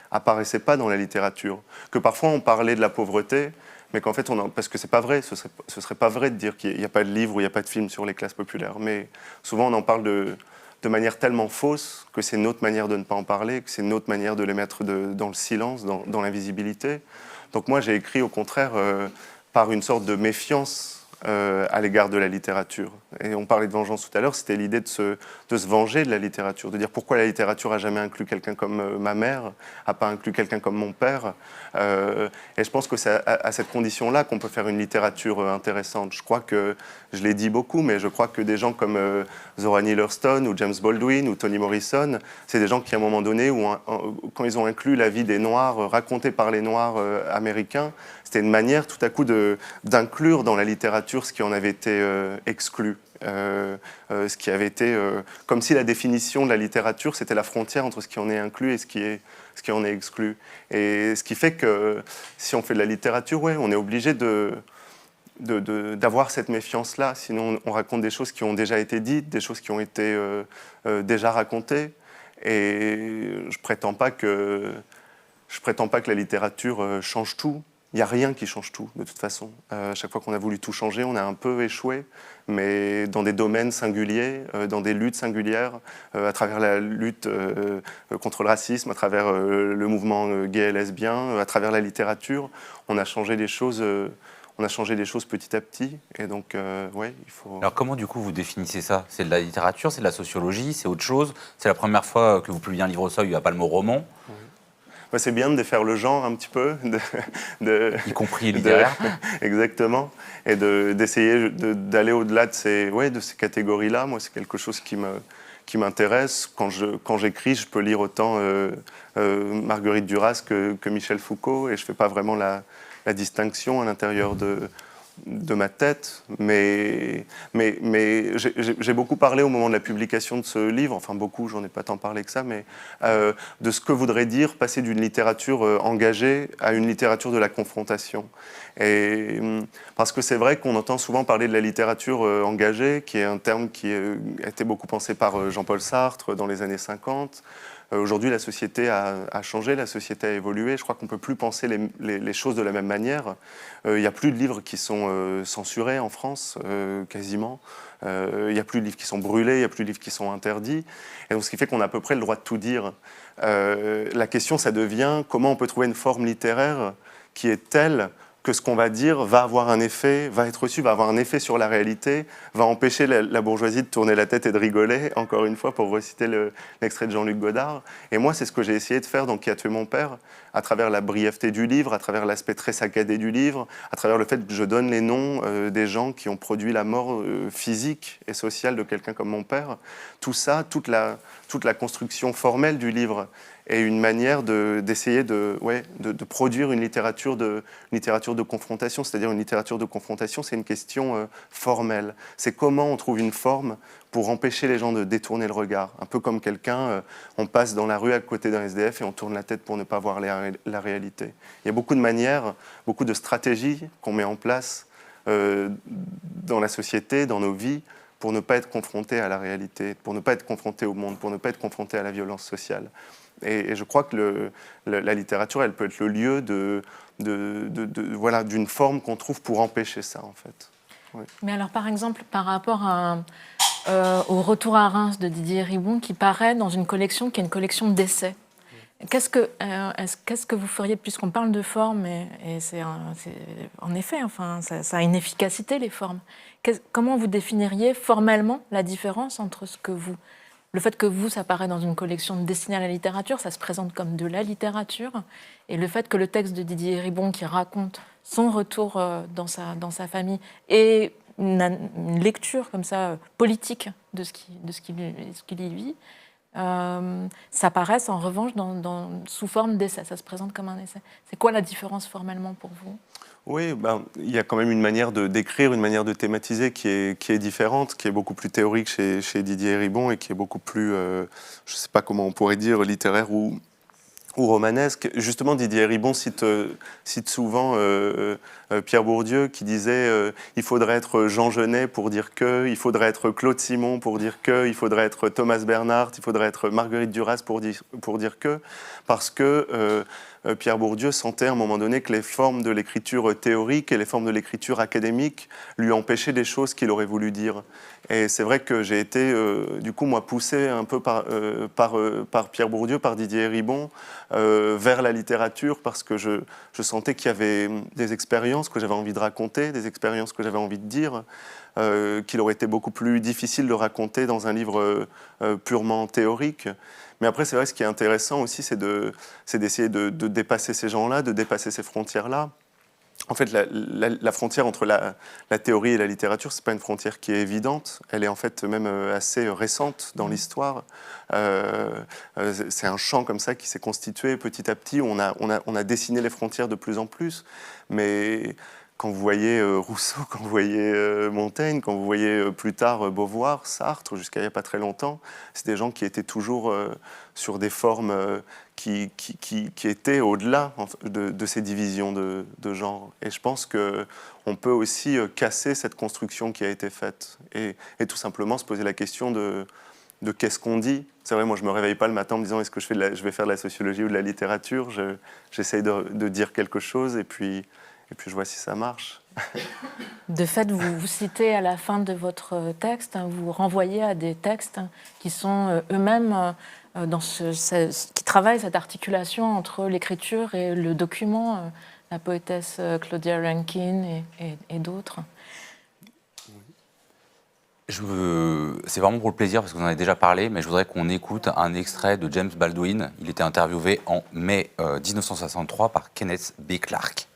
apparaissait pas dans la littérature. Que parfois on parlait de la pauvreté, mais qu'en fait, parce que c'est pas vrai, ce serait pas vrai de dire qu'il n'y a pas de livre ou il n'y a pas de film sur les classes populaires. Mais souvent, on en parle de manière tellement fausse que c'est notre manière de ne pas en parler, que c'est notre manière de les mettre dans le silence, dans l'invisibilité. Donc moi, j'ai écrit au contraire par une sorte de méfiance à l'égard de la littérature. Et on parlait de vengeance tout à l'heure, c'était l'idée de se venger de la littérature, de dire pourquoi la littérature a jamais inclus quelqu'un comme ma mère, a pas inclus quelqu'un comme mon père. Et je pense que c'est à cette condition-là qu'on peut faire une littérature intéressante. Je crois que, je l'ai dit beaucoup, mais je crois que des gens comme Zora Neale Hurston ou James Baldwin ou Toni Morrison, c'est des gens qui, à un moment donné, quand ils ont inclus la vie des Noirs, racontée par les Noirs américains, c'était une manière tout à coup d'inclure dans la littérature ce qui en avait été exclu. Ce qui avait été comme si la définition de la littérature, c'était la frontière entre ce qui en est inclus et ce qui en est exclu. Et ce qui fait que si on fait de la littérature, ouais, on est obligé d'avoir cette méfiance-là. Sinon, on raconte des choses qui ont déjà été dites, des choses qui ont été déjà racontées. Et je prétends pas que la littérature change tout. Il n'y a rien qui change tout, de toute façon. Chaque fois qu'on a voulu tout changer, on a un peu échoué, mais dans des domaines singuliers, dans des luttes singulières, à travers la lutte contre le racisme, à travers le mouvement gay et lesbien, à travers la littérature, on a changé des choses petit à petit. Et donc, ouais, il faut... Alors comment, du coup, vous définissez ça? C'est de la littérature, c'est de la sociologie, c'est autre chose? C'est la première fois que vous publiez un livre au seuil, il n'y a pas le mot roman? Oui. C'est bien de défaire le genre un petit peu. Y compris littéraire. Exactement. Et d'essayer d'aller au-delà de ces catégories-là. Moi, c'est quelque chose qui m'intéresse. Quand j'écris, je peux lire autant Marguerite Duras que Michel Foucault, et je ne fais pas vraiment la distinction à l'intérieur de ma tête, mais j'ai beaucoup parlé au moment de la publication de ce livre, enfin beaucoup, j'en ai pas tant parlé que ça, mais de ce que voudrait dire passer d'une littérature engagée à une littérature de la confrontation. Et parce que c'est vrai qu'on entend souvent parler de la littérature engagée, qui est un terme qui a été beaucoup pensé par Jean-Paul Sartre dans les années 50, Aujourd'hui, la société a changé, la société a évolué. Je crois qu'on ne peut plus penser les choses de la même manière. Il n'y a plus de livres qui sont censurés en France, quasiment. Il n'y a plus de livres qui sont brûlés, il n'y a plus de livres qui sont interdits. Et donc, ce qui fait qu'on a à peu près le droit de tout dire. La question, ça devient comment on peut trouver une forme littéraire qui est telle que ce qu'on va dire va avoir un effet, va être reçu, va avoir un effet sur la réalité, va empêcher la bourgeoisie de tourner la tête et de rigoler, encore une fois, pour reciter l'extrait de Jean-Luc Godard. Et moi, c'est ce que j'ai essayé de faire dans Qui a tué mon père, à travers la brièveté du livre, à travers l'aspect très saccadé du livre, à travers le fait que je donne les noms des gens qui ont produit la mort physique et sociale de quelqu'un comme mon père. Tout ça, toute la construction formelle du livre est une manière d'essayer de produire une littérature de confrontation. C'est-à-dire une littérature de confrontation, c'est une question formelle. C'est comment on trouve une forme pour empêcher les gens de détourner le regard. Un peu comme quelqu'un, on passe dans la rue à côté d'un SDF et on tourne la tête pour ne pas voir la réalité. Il y a beaucoup de manières, beaucoup de stratégies qu'on met en place dans la société, dans nos vies, pour ne pas être confronté à la réalité, pour ne pas être confronté au monde, pour ne pas être confronté à la violence sociale. Et je crois que la littérature, elle peut être le lieu d'une forme qu'on trouve pour empêcher ça, en fait. Oui. Mais alors, par exemple, par rapport au Retour à Reims de Didier Ribon, qui paraît dans une collection qui est une collection d'essais. Qu'est-ce que vous feriez, puisqu'on parle de forme, et en effet, enfin, ça a une efficacité, les formes. Comment vous définiriez formellement la différence entre le fait que ça paraît dans une collection destinée à la littérature, ça se présente comme de la littérature, et le fait que le texte de Didier Ribon, qui raconte son retour dans sa famille, et une lecture comme ça politique de ce qu'il y vit, ça paraît en revanche sous forme d'essai, ça se présente comme un essai. C'est quoi la différence formellement pour vous ? Oui, il y a quand même une manière de décrire, une manière de thématiser qui est différente, qui est beaucoup plus théorique chez Didier Ribon et qui est beaucoup plus, je ne sais pas comment on pourrait dire, littéraire ou romanesque. Justement, Didier Ribon cite souvent Pierre Bourdieu qui disait il faudrait être Jean Genet pour dire que, il faudrait être Claude Simon pour dire que, il faudrait être Thomas Bernhardt, il faudrait être Marguerite Duras pour dire que, parce que Pierre Bourdieu sentait à un moment donné que les formes de l'écriture théorique et les formes de l'écriture académique lui empêchaient des choses qu'il aurait voulu dire. Et c'est vrai que j'ai été, du coup, moi, poussé un peu par Pierre Bourdieu, par Didier Ribon, vers la littérature, parce que je sentais qu'il y avait des expériences que j'avais envie de raconter, des expériences que j'avais envie de dire, qu'il aurait été beaucoup plus difficile de raconter dans un livre purement théorique. Mais après, c'est vrai, ce qui est intéressant aussi, c'est d'essayer de dépasser ces gens-là, de dépasser ces frontières-là. En fait, la frontière entre la théorie et la littérature, ce n'est pas une frontière qui est évidente. Elle est en fait même assez récente dans l'histoire. C'est un champ comme ça qui s'est constitué petit à petit. On a dessiné les frontières de plus en plus. Mais quand vous voyez Rousseau, quand vous voyez Montaigne, quand vous voyez plus tard Beauvoir, Sartre, jusqu'à il n'y a pas très longtemps, c'est des gens qui étaient toujours sur des formes qui étaient au-delà de ces divisions de genre. Et je pense qu'on peut aussi casser cette construction qui a été faite et tout simplement se poser la question de qu'est-ce qu'on dit. C'est vrai, moi je ne me réveille pas le matin en me disant est-ce que je vais faire de la sociologie ou de la littérature. J'essaye de dire quelque chose et puis je vois si ça marche. De fait, vous citez à la fin de votre texte, vous renvoyez à des textes qui sont eux-mêmes qui travaillent cette articulation entre l'écriture et le document, la poétesse Claudia Rankine et d'autres. C'est vraiment pour le plaisir, parce que vous en avez déjà parlé, mais je voudrais qu'on écoute un extrait de James Baldwin. Il était interviewé en mai 1963 par Kenneth B. Clark.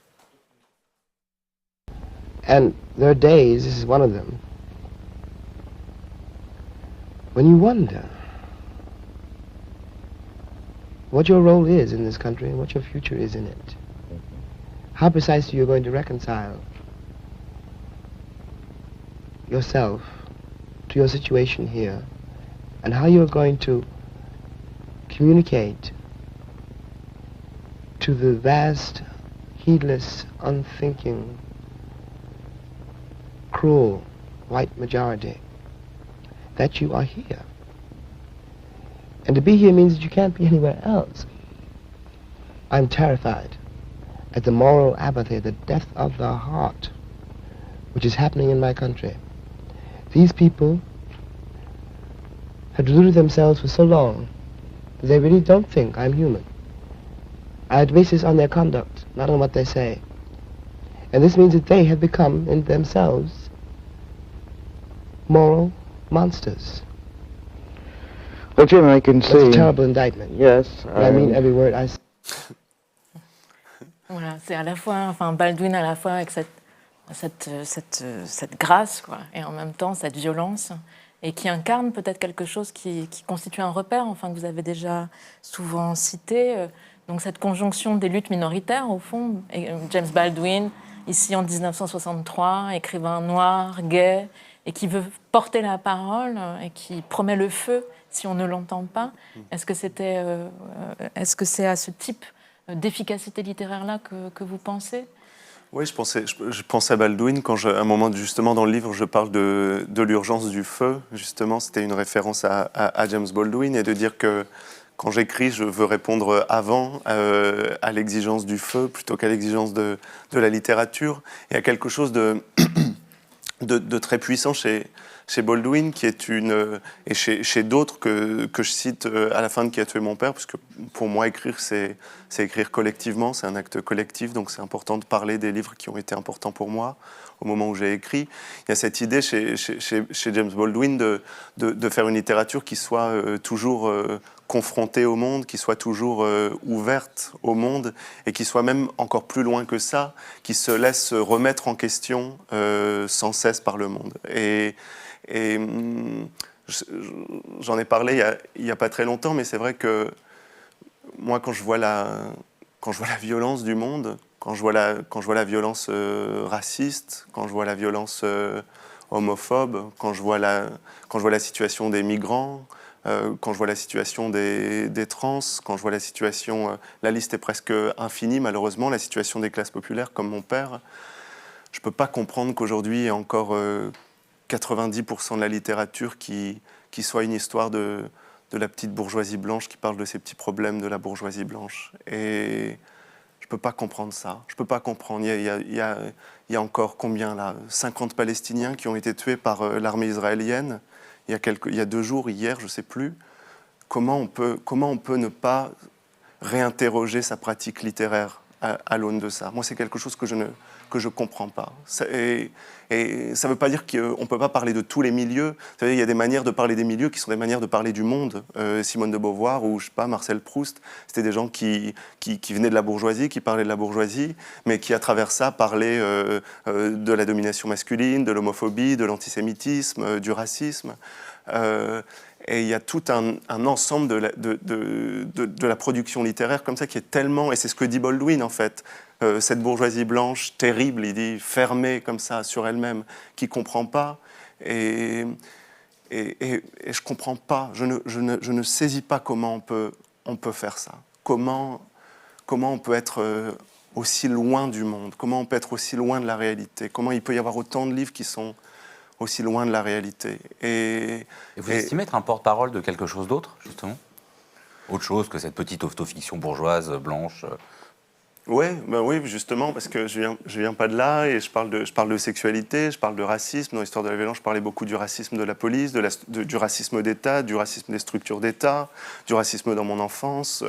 And there are days, this is one of them, when you wonder what your role is in this country and what your future is in it. How precisely you're going to reconcile yourself to your situation here, and how you're going to communicate to the vast, heedless, unthinking, cruel white majority that you are here. And to be here means that you can't be anywhere else. I'm terrified at the moral apathy, the death of the heart, which is happening in my country. These people have deluded themselves for so long that they really don't think I'm human. I base this on their conduct, not on what they say. And this means that they have become, in themselves, moral monsters. Well, Jim, I can That's see... a terrible indictment. Yes. But I mean every word I say. Voilà, c'est à la fois, enfin Baldwin à la fois avec cette grâce, quoi, et en même temps cette violence, et qui incarne peut-être quelque chose qui constitue un repère, enfin que vous avez déjà souvent cité, donc cette conjonction des luttes minoritaires au fond. Et James Baldwin, ici en 1963, écrivain noir, gay, et qui veut porter la parole et qui promet le feu si on ne l'entend pas. Est-ce que c'est à ce type d'efficacité littéraire-là que vous pensez? Oui, je pensais à Baldwin quand, à un moment justement dans le livre, je parle de l'urgence du feu. Justement, c'était une référence à James Baldwin, et de dire que quand j'écris, je veux répondre avant à l'exigence du feu plutôt qu'à l'exigence de la littérature. Il y a quelque chose de très puissant chez Baldwin, qui est et chez d'autres que je cite à la fin de Qui a tué mon père, parce que pour moi, écrire, c'est écrire collectivement, c'est un acte collectif, donc c'est important de parler des livres qui ont été importants pour moi au moment où j'ai écrit. Il y a cette idée chez James Baldwin de faire une littérature qui soit toujours confrontée au monde, qui soit toujours ouverte au monde, et qui soit même encore plus loin que ça, qui se laisse remettre en question sans cesse par le monde. Et j'en ai parlé il y a pas très longtemps, mais c'est vrai que moi, quand je vois la violence du monde, quand je vois la violence raciste, quand je vois la violence homophobe, quand je vois la situation des migrants, quand je vois la situation des trans, quand je vois la situation, la liste est presque infinie malheureusement, la situation des classes populaires comme mon père, je ne peux pas comprendre qu'aujourd'hui il y ait encore 90% de la littérature qui soit une histoire de la petite bourgeoisie blanche qui parle de ces petits problèmes de la bourgeoisie blanche. Et je ne peux pas comprendre ça. Je ne peux pas comprendre. Il y a encore combien là, 50 Palestiniens qui ont été tués par l'armée israélienne il y a 2 jours, hier, je ne sais plus. Comment on peut ne pas réinterroger sa pratique littéraire à l'aune de ça? Moi, c'est quelque chose que je ne comprends pas. Et ça ne veut pas dire qu'on ne peut pas parler de tous les milieux. Vous savez, il y a des manières de parler des milieux qui sont des manières de parler du monde. Simone de Beauvoir ou, je sais pas, Marcel Proust, c'était des gens qui venaient de la bourgeoisie, qui parlaient de la bourgeoisie, mais qui, à travers ça, parlaient de la domination masculine, de l'homophobie, de l'antisémitisme, du racisme. Et il y a tout un ensemble de la production littéraire comme ça qui est tellement, et c'est ce que dit Baldwin en fait, cette bourgeoisie blanche terrible, il dit, fermée comme ça sur elle-même, qui ne comprend pas, et je ne comprends pas, je ne saisis pas comment on peut faire ça, comment on peut être aussi loin du monde, comment on peut être aussi loin de la réalité, comment il peut y avoir autant de livres qui sont aussi loin de la réalité. Et vous estimez être un porte-parole de quelque chose d'autre, justement? Autre chose que cette petite autofiction bourgeoise, blanche? Ouais, ben oui, justement, parce que je viens pas de là, et je parle de sexualité, je parle de racisme. Dans l'histoire de la violence, je parlais beaucoup du racisme de la police, du racisme d'État, du racisme des structures d'État, du racisme dans mon enfance.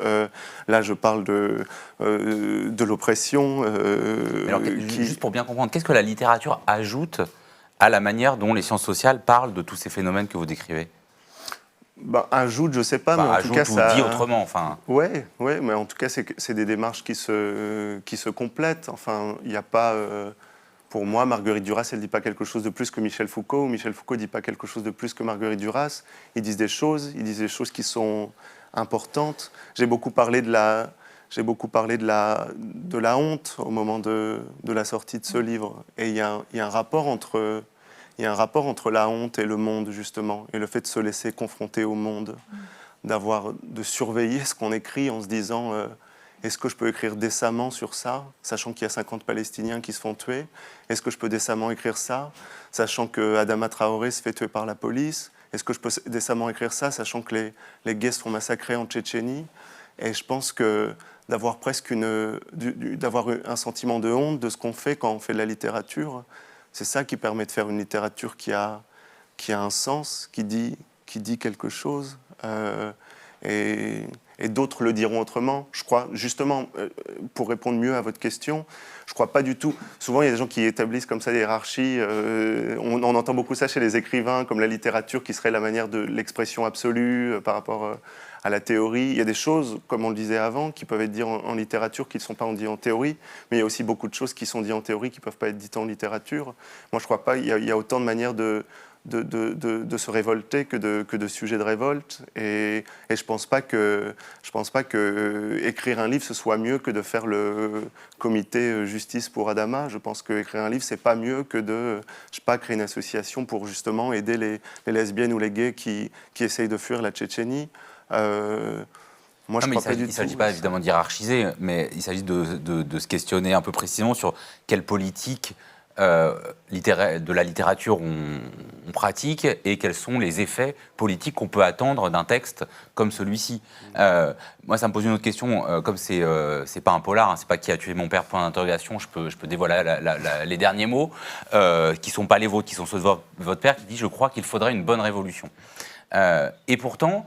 Là, je parle de l'oppression. Juste pour bien comprendre, qu'est-ce que la littérature ajoute à la manière dont les sciences sociales parlent de tous ces phénomènes que vous décrivez? Ajoute, je sais pas, mais en tout cas, ça dit autrement, enfin. Ouais, mais en tout cas, c'est des démarches qui se complètent. Enfin, il n'y a pas, pour moi, Marguerite Duras, elle dit pas quelque chose de plus que Michel Foucault, ou Michel Foucault dit pas quelque chose de plus que Marguerite Duras. Ils disent des choses qui sont importantes. J'ai beaucoup parlé de la honte au moment de la sortie de ce livre, et il y a un rapport entre la honte et le monde, justement, et le fait de se laisser confronter au monde, de surveiller ce qu'on écrit en se disant est-ce que je peux écrire décemment sur ça, sachant qu'il y a 50 Palestiniens qui se font tuer? Est-ce que je peux décemment écrire ça, sachant que Adama Traoré se fait tuer par la police? est-ce que je peux décemment écrire ça, sachant que les gays sont massacrés en Tchétchénie? Et je pense que d'avoir presque d'avoir un sentiment de honte de ce qu'on fait quand on fait de la littérature, c'est ça qui permet de faire une littérature qui a un sens, qui dit quelque chose. Et d'autres le diront autrement. Je crois, justement, pour répondre mieux à votre question, je ne crois pas du tout. Souvent, il y a des gens qui établissent comme ça des hiérarchies. On entend beaucoup ça chez les écrivains, comme la littérature qui serait la manière de l'expression absolue par rapport à la théorie. Il y a des choses, comme on le disait avant, qui peuvent être dites en littérature, qui ne sont pas dites en théorie, mais il y a aussi beaucoup de choses qui sont dites en théorie, qui ne peuvent pas être dites en littérature. Moi, je ne crois pas. Il y a autant de manières de se révolter que de sujets de révolte, et je pense pas que écrire un livre ce soit mieux que de faire le comité justice pour Adama. Je pense que écrire un livre c'est pas mieux que de créer une association pour justement aider les lesbiennes ou les gays qui essayent de fuir la Tchétchénie. Moi, il ne s'agit pas évidemment d'hiérarchiser, mais il s'agit de se questionner un peu précisément sur quelle politique de la littérature on pratique et quels sont les effets politiques qu'on peut attendre d'un texte comme celui-ci. Moi, ça me pose une autre question. Comme c'est pas un polar, hein, c'est pas qui a tué mon père, point d'interrogation, je peux dévoiler les derniers mots, qui sont pas les vôtres, qui sont ceux de votre père, qui dit « Je crois qu'il faudrait une bonne révolution ». Et pourtant,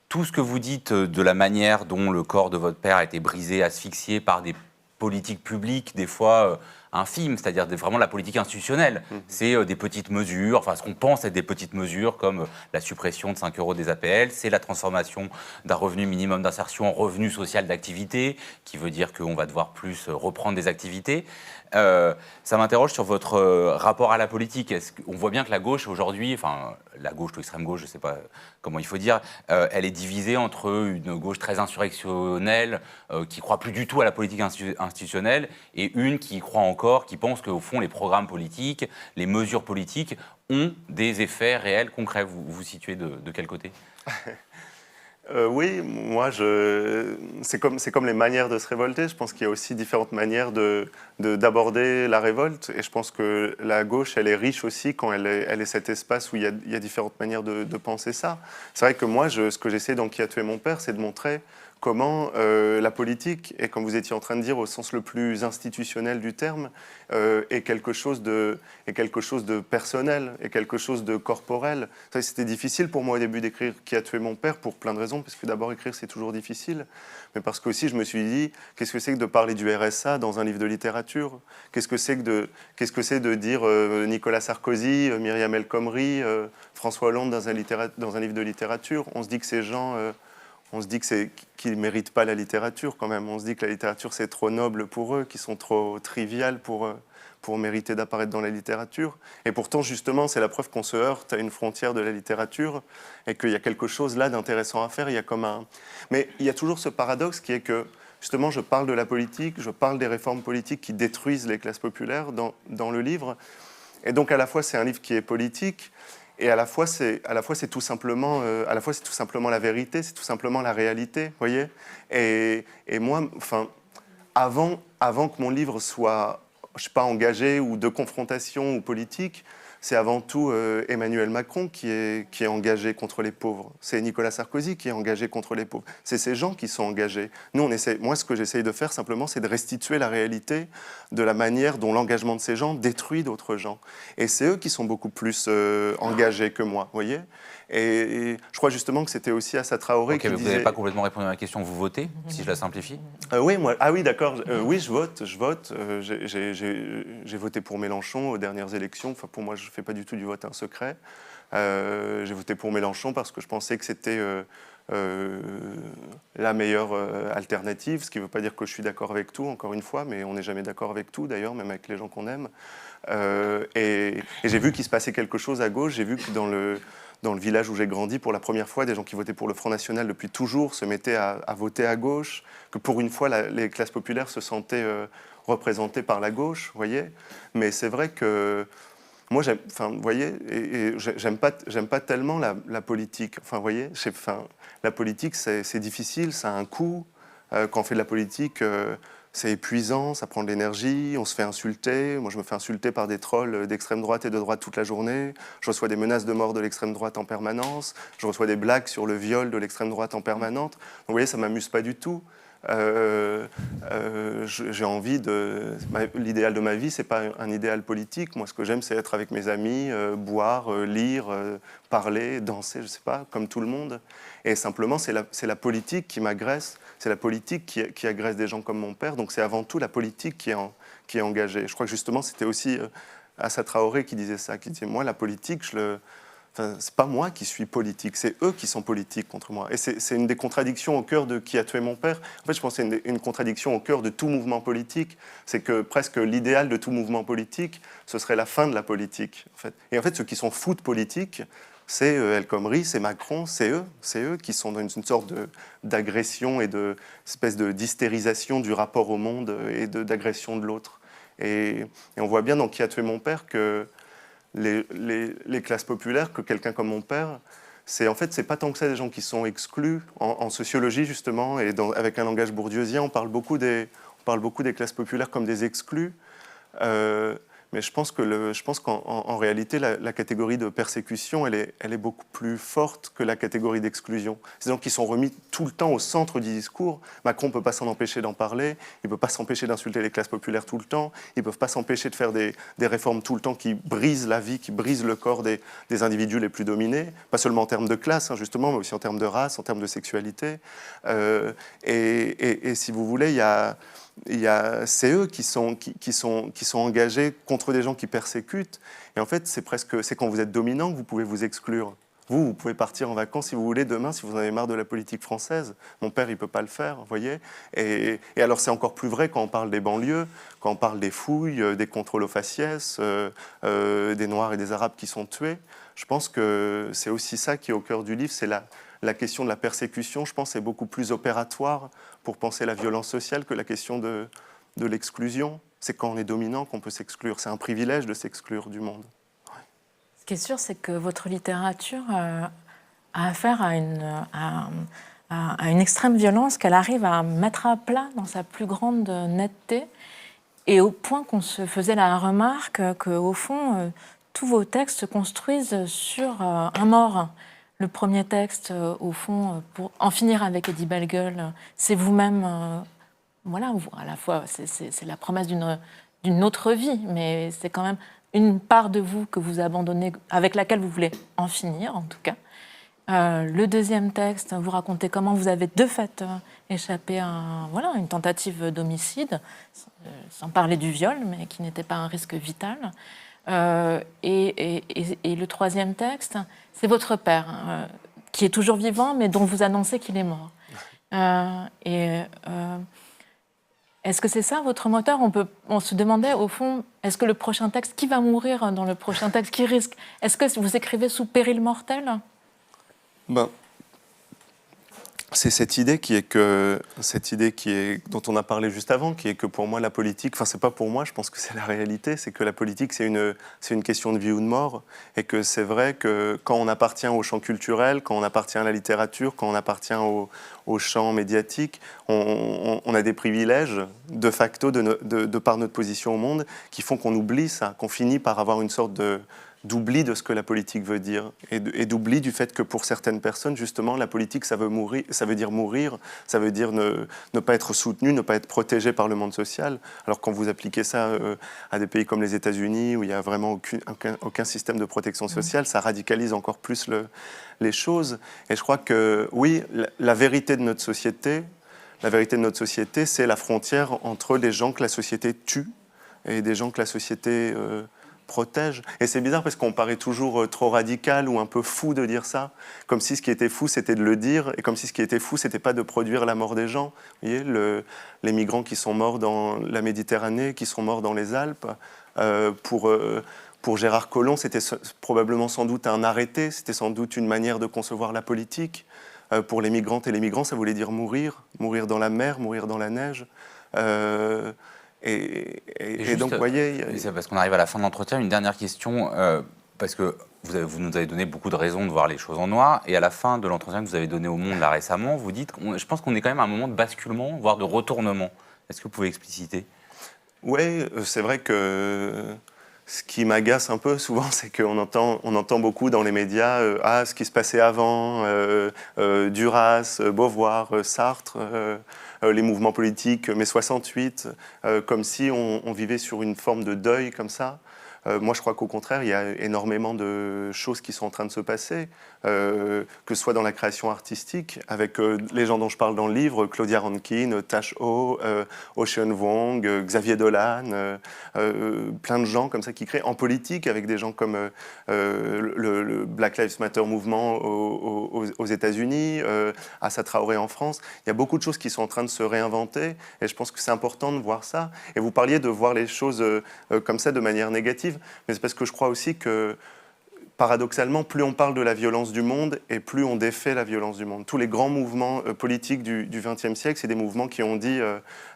tout ce que vous dites de la manière dont le corps de votre père a été brisé, asphyxié par des politiques publiques, des fois infimes, c'est-à-dire vraiment la politique institutionnelle. C'est des petites mesures, enfin ce qu'on pense être des petites mesures comme la suppression de 5 € des APL, c'est la transformation d'un revenu minimum d'insertion en revenu social d'activité, qui veut dire qu'on va devoir plus reprendre des activités. Ça m'interroge sur votre rapport à la politique. On voit bien que la gauche aujourd'hui, enfin la gauche ou l'extrême gauche, je ne sais pas comment il faut dire, elle est divisée entre une gauche très insurrectionnelle, qui ne croit plus du tout à la politique institutionnelle, et une qui y croit encore, qui pense qu'au fond les programmes politiques, les mesures politiques ont des effets réels, concrets. Vous vous situez de quel côté ? Oui, moi, c'est comme les manières de se révolter. Je pense qu'il y a aussi différentes manières d'aborder la révolte. Et je pense que la gauche, elle est riche aussi quand elle est cet espace où il y a différentes manières de penser ça. C'est vrai que moi, ce que j'essaie dans Qui a tué mon père, c'est de montrer comment la politique, et comme vous étiez en train de dire au sens le plus institutionnel du terme, est quelque chose de personnel, est quelque chose de corporel. C'était difficile pour moi au début d'écrire Qui a tué mon père pour plein de raisons, parce que d'abord écrire c'est toujours difficile, mais parce qu'aussi je me suis dit qu'est-ce que c'est que de parler du RSA dans un livre de littérature, qu'est-ce que c'est de dire Nicolas Sarkozy, Myriam El Khomri, François Hollande dans un livre de littérature. On se dit que ces gens on se dit qu'ils ne méritent pas la littérature quand même. On se dit que la littérature, c'est trop noble pour eux, qu'ils sont trop triviales pour mériter d'apparaître dans la littérature. Et pourtant, justement, c'est la preuve qu'on se heurte à une frontière de la littérature et qu'il y a quelque chose là d'intéressant à faire. Mais il y a toujours ce paradoxe qui est que, justement, je parle de la politique, je parle des réformes politiques qui détruisent les classes populaires dans le livre. Et donc, à la fois, c'est un livre qui est politique, et à la fois, c'est tout simplement la vérité, c'est tout simplement la réalité, voyez. Et moi, enfin, avant que mon livre soit, je sais pas, engagé ou de confrontation ou politique, c'est avant tout Emmanuel Macron qui est engagé contre les pauvres. C'est Nicolas Sarkozy qui est engagé contre les pauvres. C'est ces gens qui sont engagés. Moi, ce que j'essaye de faire simplement, c'est de restituer la réalité de la manière dont l'engagement de ces gens détruit d'autres gens. Et c'est eux qui sont beaucoup plus engagés que moi, vous voyez. Et je crois justement que c'était aussi Assa Traoré qui disait... Vous n'avez pas complètement répondu à ma question. Vous votez, si je la simplifie ? Oui, moi. Ah oui, d'accord. Oui, je vote. J'ai voté pour Mélenchon aux dernières élections. Enfin, pour moi, je ne fais pas du tout du vote un secret. J'ai voté pour Mélenchon parce que je pensais que c'était la meilleure alternative, ce qui ne veut pas dire que je suis d'accord avec tout, encore une fois, mais on n'est jamais d'accord avec tout, d'ailleurs, même avec les gens qu'on aime. Et j'ai vu qu'il se passait quelque chose à gauche. J'ai vu que dans le village où j'ai grandi, pour la première fois, des gens qui votaient pour le Front National depuis toujours se mettaient à voter à gauche, que pour une fois, les classes populaires se sentaient représentées par la gauche, vous voyez. Mais c'est vrai que moi, vous voyez, j'aime pas tellement la politique. Enfin, vous voyez, la politique, c'est difficile, ça a un coût. Quand on fait de la politique, c'est épuisant, ça prend de l'énergie, on se fait insulter. Moi, je me fais insulter par des trolls d'extrême droite et de droite toute la journée. Je reçois des menaces de mort de l'extrême droite en permanence. Je reçois des blagues sur le viol de l'extrême droite en permanence. Donc, vous voyez, ça ne m'amuse pas du tout. J'ai envie de... L'idéal de ma vie, ce n'est pas un idéal politique. Moi, ce que j'aime, c'est être avec mes amis, boire, lire, parler, danser, je ne sais pas, comme tout le monde. Et simplement, c'est la politique qui m'agresse. C'est la politique qui agresse des gens comme mon père. Donc c'est avant tout la politique qui est engagée. Je crois que justement, c'était aussi Assa Traoré qui disait ça, qui disait, moi, la politique, c'est pas moi qui suis politique, c'est eux qui sont politiques contre moi. Et c'est une des contradictions au cœur de qui a tué mon père. En fait, je pense que c'est une contradiction au cœur de tout mouvement politique. C'est que presque l'idéal de tout mouvement politique, ce serait la fin de la politique. En fait. Et en fait, ceux qui sont fous de politique, c'est El Khomri, c'est Macron, c'est eux qui sont dans une sorte d'agression et d'espèce d'hystérisation du rapport au monde et d'agression de l'autre. Et on voit bien dans Qui a tué mon père que les classes populaires, que quelqu'un comme mon père, c'est pas tant que ça des gens qui sont exclus. En sociologie, justement, et avec un langage bourdieusien, on parle beaucoup des classes populaires comme des exclus. Mais je pense qu'en réalité, la catégorie de persécution, elle est beaucoup plus forte que la catégorie d'exclusion. C'est des gens qui sont remis tout le temps au centre du discours. Macron ne peut pas s'en empêcher d'en parler, il ne peut pas s'empêcher d'insulter les classes populaires tout le temps, ils ne peuvent pas s'empêcher de faire des réformes tout le temps qui brisent la vie, qui brisent le corps des individus les plus dominés, pas seulement en termes de classe, hein, justement, mais aussi en termes de race, en termes de sexualité. Et si vous voulez, c'est eux qui sont engagés contre des gens qui persécutent. Et en fait, c'est quand vous êtes dominant que vous pouvez vous exclure. Vous pouvez partir en vacances si vous voulez demain, si vous en avez marre de la politique française. Mon père, il ne peut pas le faire, vous voyez. Et alors, c'est encore plus vrai quand on parle des banlieues, quand on parle des fouilles, des contrôles aux faciès, des Noirs et des Arabes qui sont tués. Je pense que c'est aussi ça qui est au cœur du livre, c'est la question de la persécution, je pense, est beaucoup plus opératoire pour penser la violence sociale que la question de l'exclusion. C'est quand on est dominant qu'on peut s'exclure. C'est un privilège de s'exclure du monde. Ouais. Ce qui est sûr, c'est que votre littérature a affaire à une extrême violence qu'elle arrive à mettre à plat dans sa plus grande netteté, et au point qu'on se faisait la remarque qu'au fond, tous vos textes se construisent sur un mort. Le premier texte, au fond, pour en finir avec Eddie Bellegueule, c'est vous-même, à la fois, c'est la promesse d'une autre vie, mais c'est quand même une part de vous que vous abandonnez, avec laquelle vous voulez en finir, en tout cas. Le deuxième texte, vous racontez comment vous avez de fait échappé à une tentative d'homicide, sans parler du viol, mais qui n'était pas un risque vital. Et le troisième texte, c'est votre père, qui est toujours vivant, mais dont vous annoncez qu'il est mort. Est-ce que c'est ça votre moteur ? On se demandait, au fond, est-ce que le prochain texte, qui va mourir dans le prochain texte, qui risque ? Est-ce que vous écrivez sous péril mortel ? C'est cette idée dont on a parlé juste avant, qui est que pour moi la politique, c'est pas pour moi, je pense que c'est la réalité, c'est que la politique c'est une question de vie ou de mort, et que c'est vrai que quand on appartient au champ culturel, quand on appartient à la littérature, quand on appartient au champ médiatique, on a des privilèges de facto de par notre position au monde qui font qu'on oublie ça, qu'on finit par avoir une sorte d'oubli de ce que la politique veut dire, et d'oubli du fait que pour certaines personnes, justement, la politique, ça veut dire mourir, ça veut dire ne pas être soutenu, ne pas être protégé par le monde social. Alors quand vous appliquez ça à des pays comme les États-Unis, où il n'y a vraiment aucun système de protection sociale, ça radicalise encore plus les choses. Et je crois que, oui, la vérité de notre société, c'est la frontière entre des gens que la société tue et des gens que la société protège. Et c'est bizarre parce qu'on paraît toujours trop radical ou un peu fou de dire ça, comme si ce qui était fou c'était de le dire, et comme si ce qui était fou c'était pas de produire la mort des gens. Vous voyez, les migrants qui sont morts dans la Méditerranée, qui sont morts dans les Alpes, pour Gérard Collomb, c'était probablement sans doute un arrêté, c'était sans doute une manière de concevoir la politique. Pour les migrantes et les migrants, ça voulait dire mourir dans la mer, mourir dans la neige. Et donc, vous voyez... C'est parce qu'on arrive à la fin de l'entretien. Une dernière question, parce que vous nous avez donné beaucoup de raisons de voir les choses en noir, et à la fin de l'entretien que vous avez donné au Monde là récemment, vous dites, je pense qu'on est quand même à un moment de basculement, voire de retournement Est-ce que vous pouvez expliciter? Oui, c'est vrai que ce qui m'agace un peu souvent, c'est qu'on entend beaucoup dans les médias ce qui se passait avant, Duras, Beauvoir, Sartre, les mouvements politiques, mai 68, comme si on vivait sur une forme de deuil comme ça. Moi, je crois qu'au contraire, il y a énormément de choses qui sont en train de se passer, que ce soit dans la création artistique, avec les gens dont je parle dans le livre, Claudia Rankine, Tash Ho, Ocean Vuong, Xavier Dolan, plein de gens comme ça qui créent, en politique, avec des gens comme le Black Lives Matter mouvement aux États-Unis, Assa Traoré en France. Il y a beaucoup de choses qui sont en train de se réinventer, et je pense que c'est important de voir ça. Et vous parliez de voir les choses comme ça de manière négative, mais c'est parce que je crois aussi que, paradoxalement, plus on parle de la violence du monde et plus on défait la violence du monde. Tous les grands mouvements politiques du XXe siècle, c'est des mouvements qui ont dit,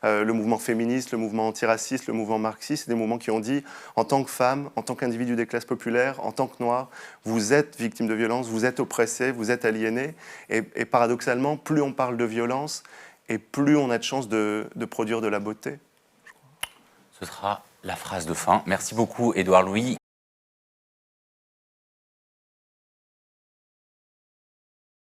le mouvement féministe, le mouvement antiraciste, le mouvement marxiste, c'est des mouvements qui ont dit, en tant que femme, en tant qu'individu des classes populaires, en tant que noir, vous êtes victime de violence, vous êtes oppressé, vous êtes aliéné. Et paradoxalement, plus on parle de violence et plus on a de chances de produire de la beauté. Ce sera la phrase de fin. Merci beaucoup, Édouard Louis.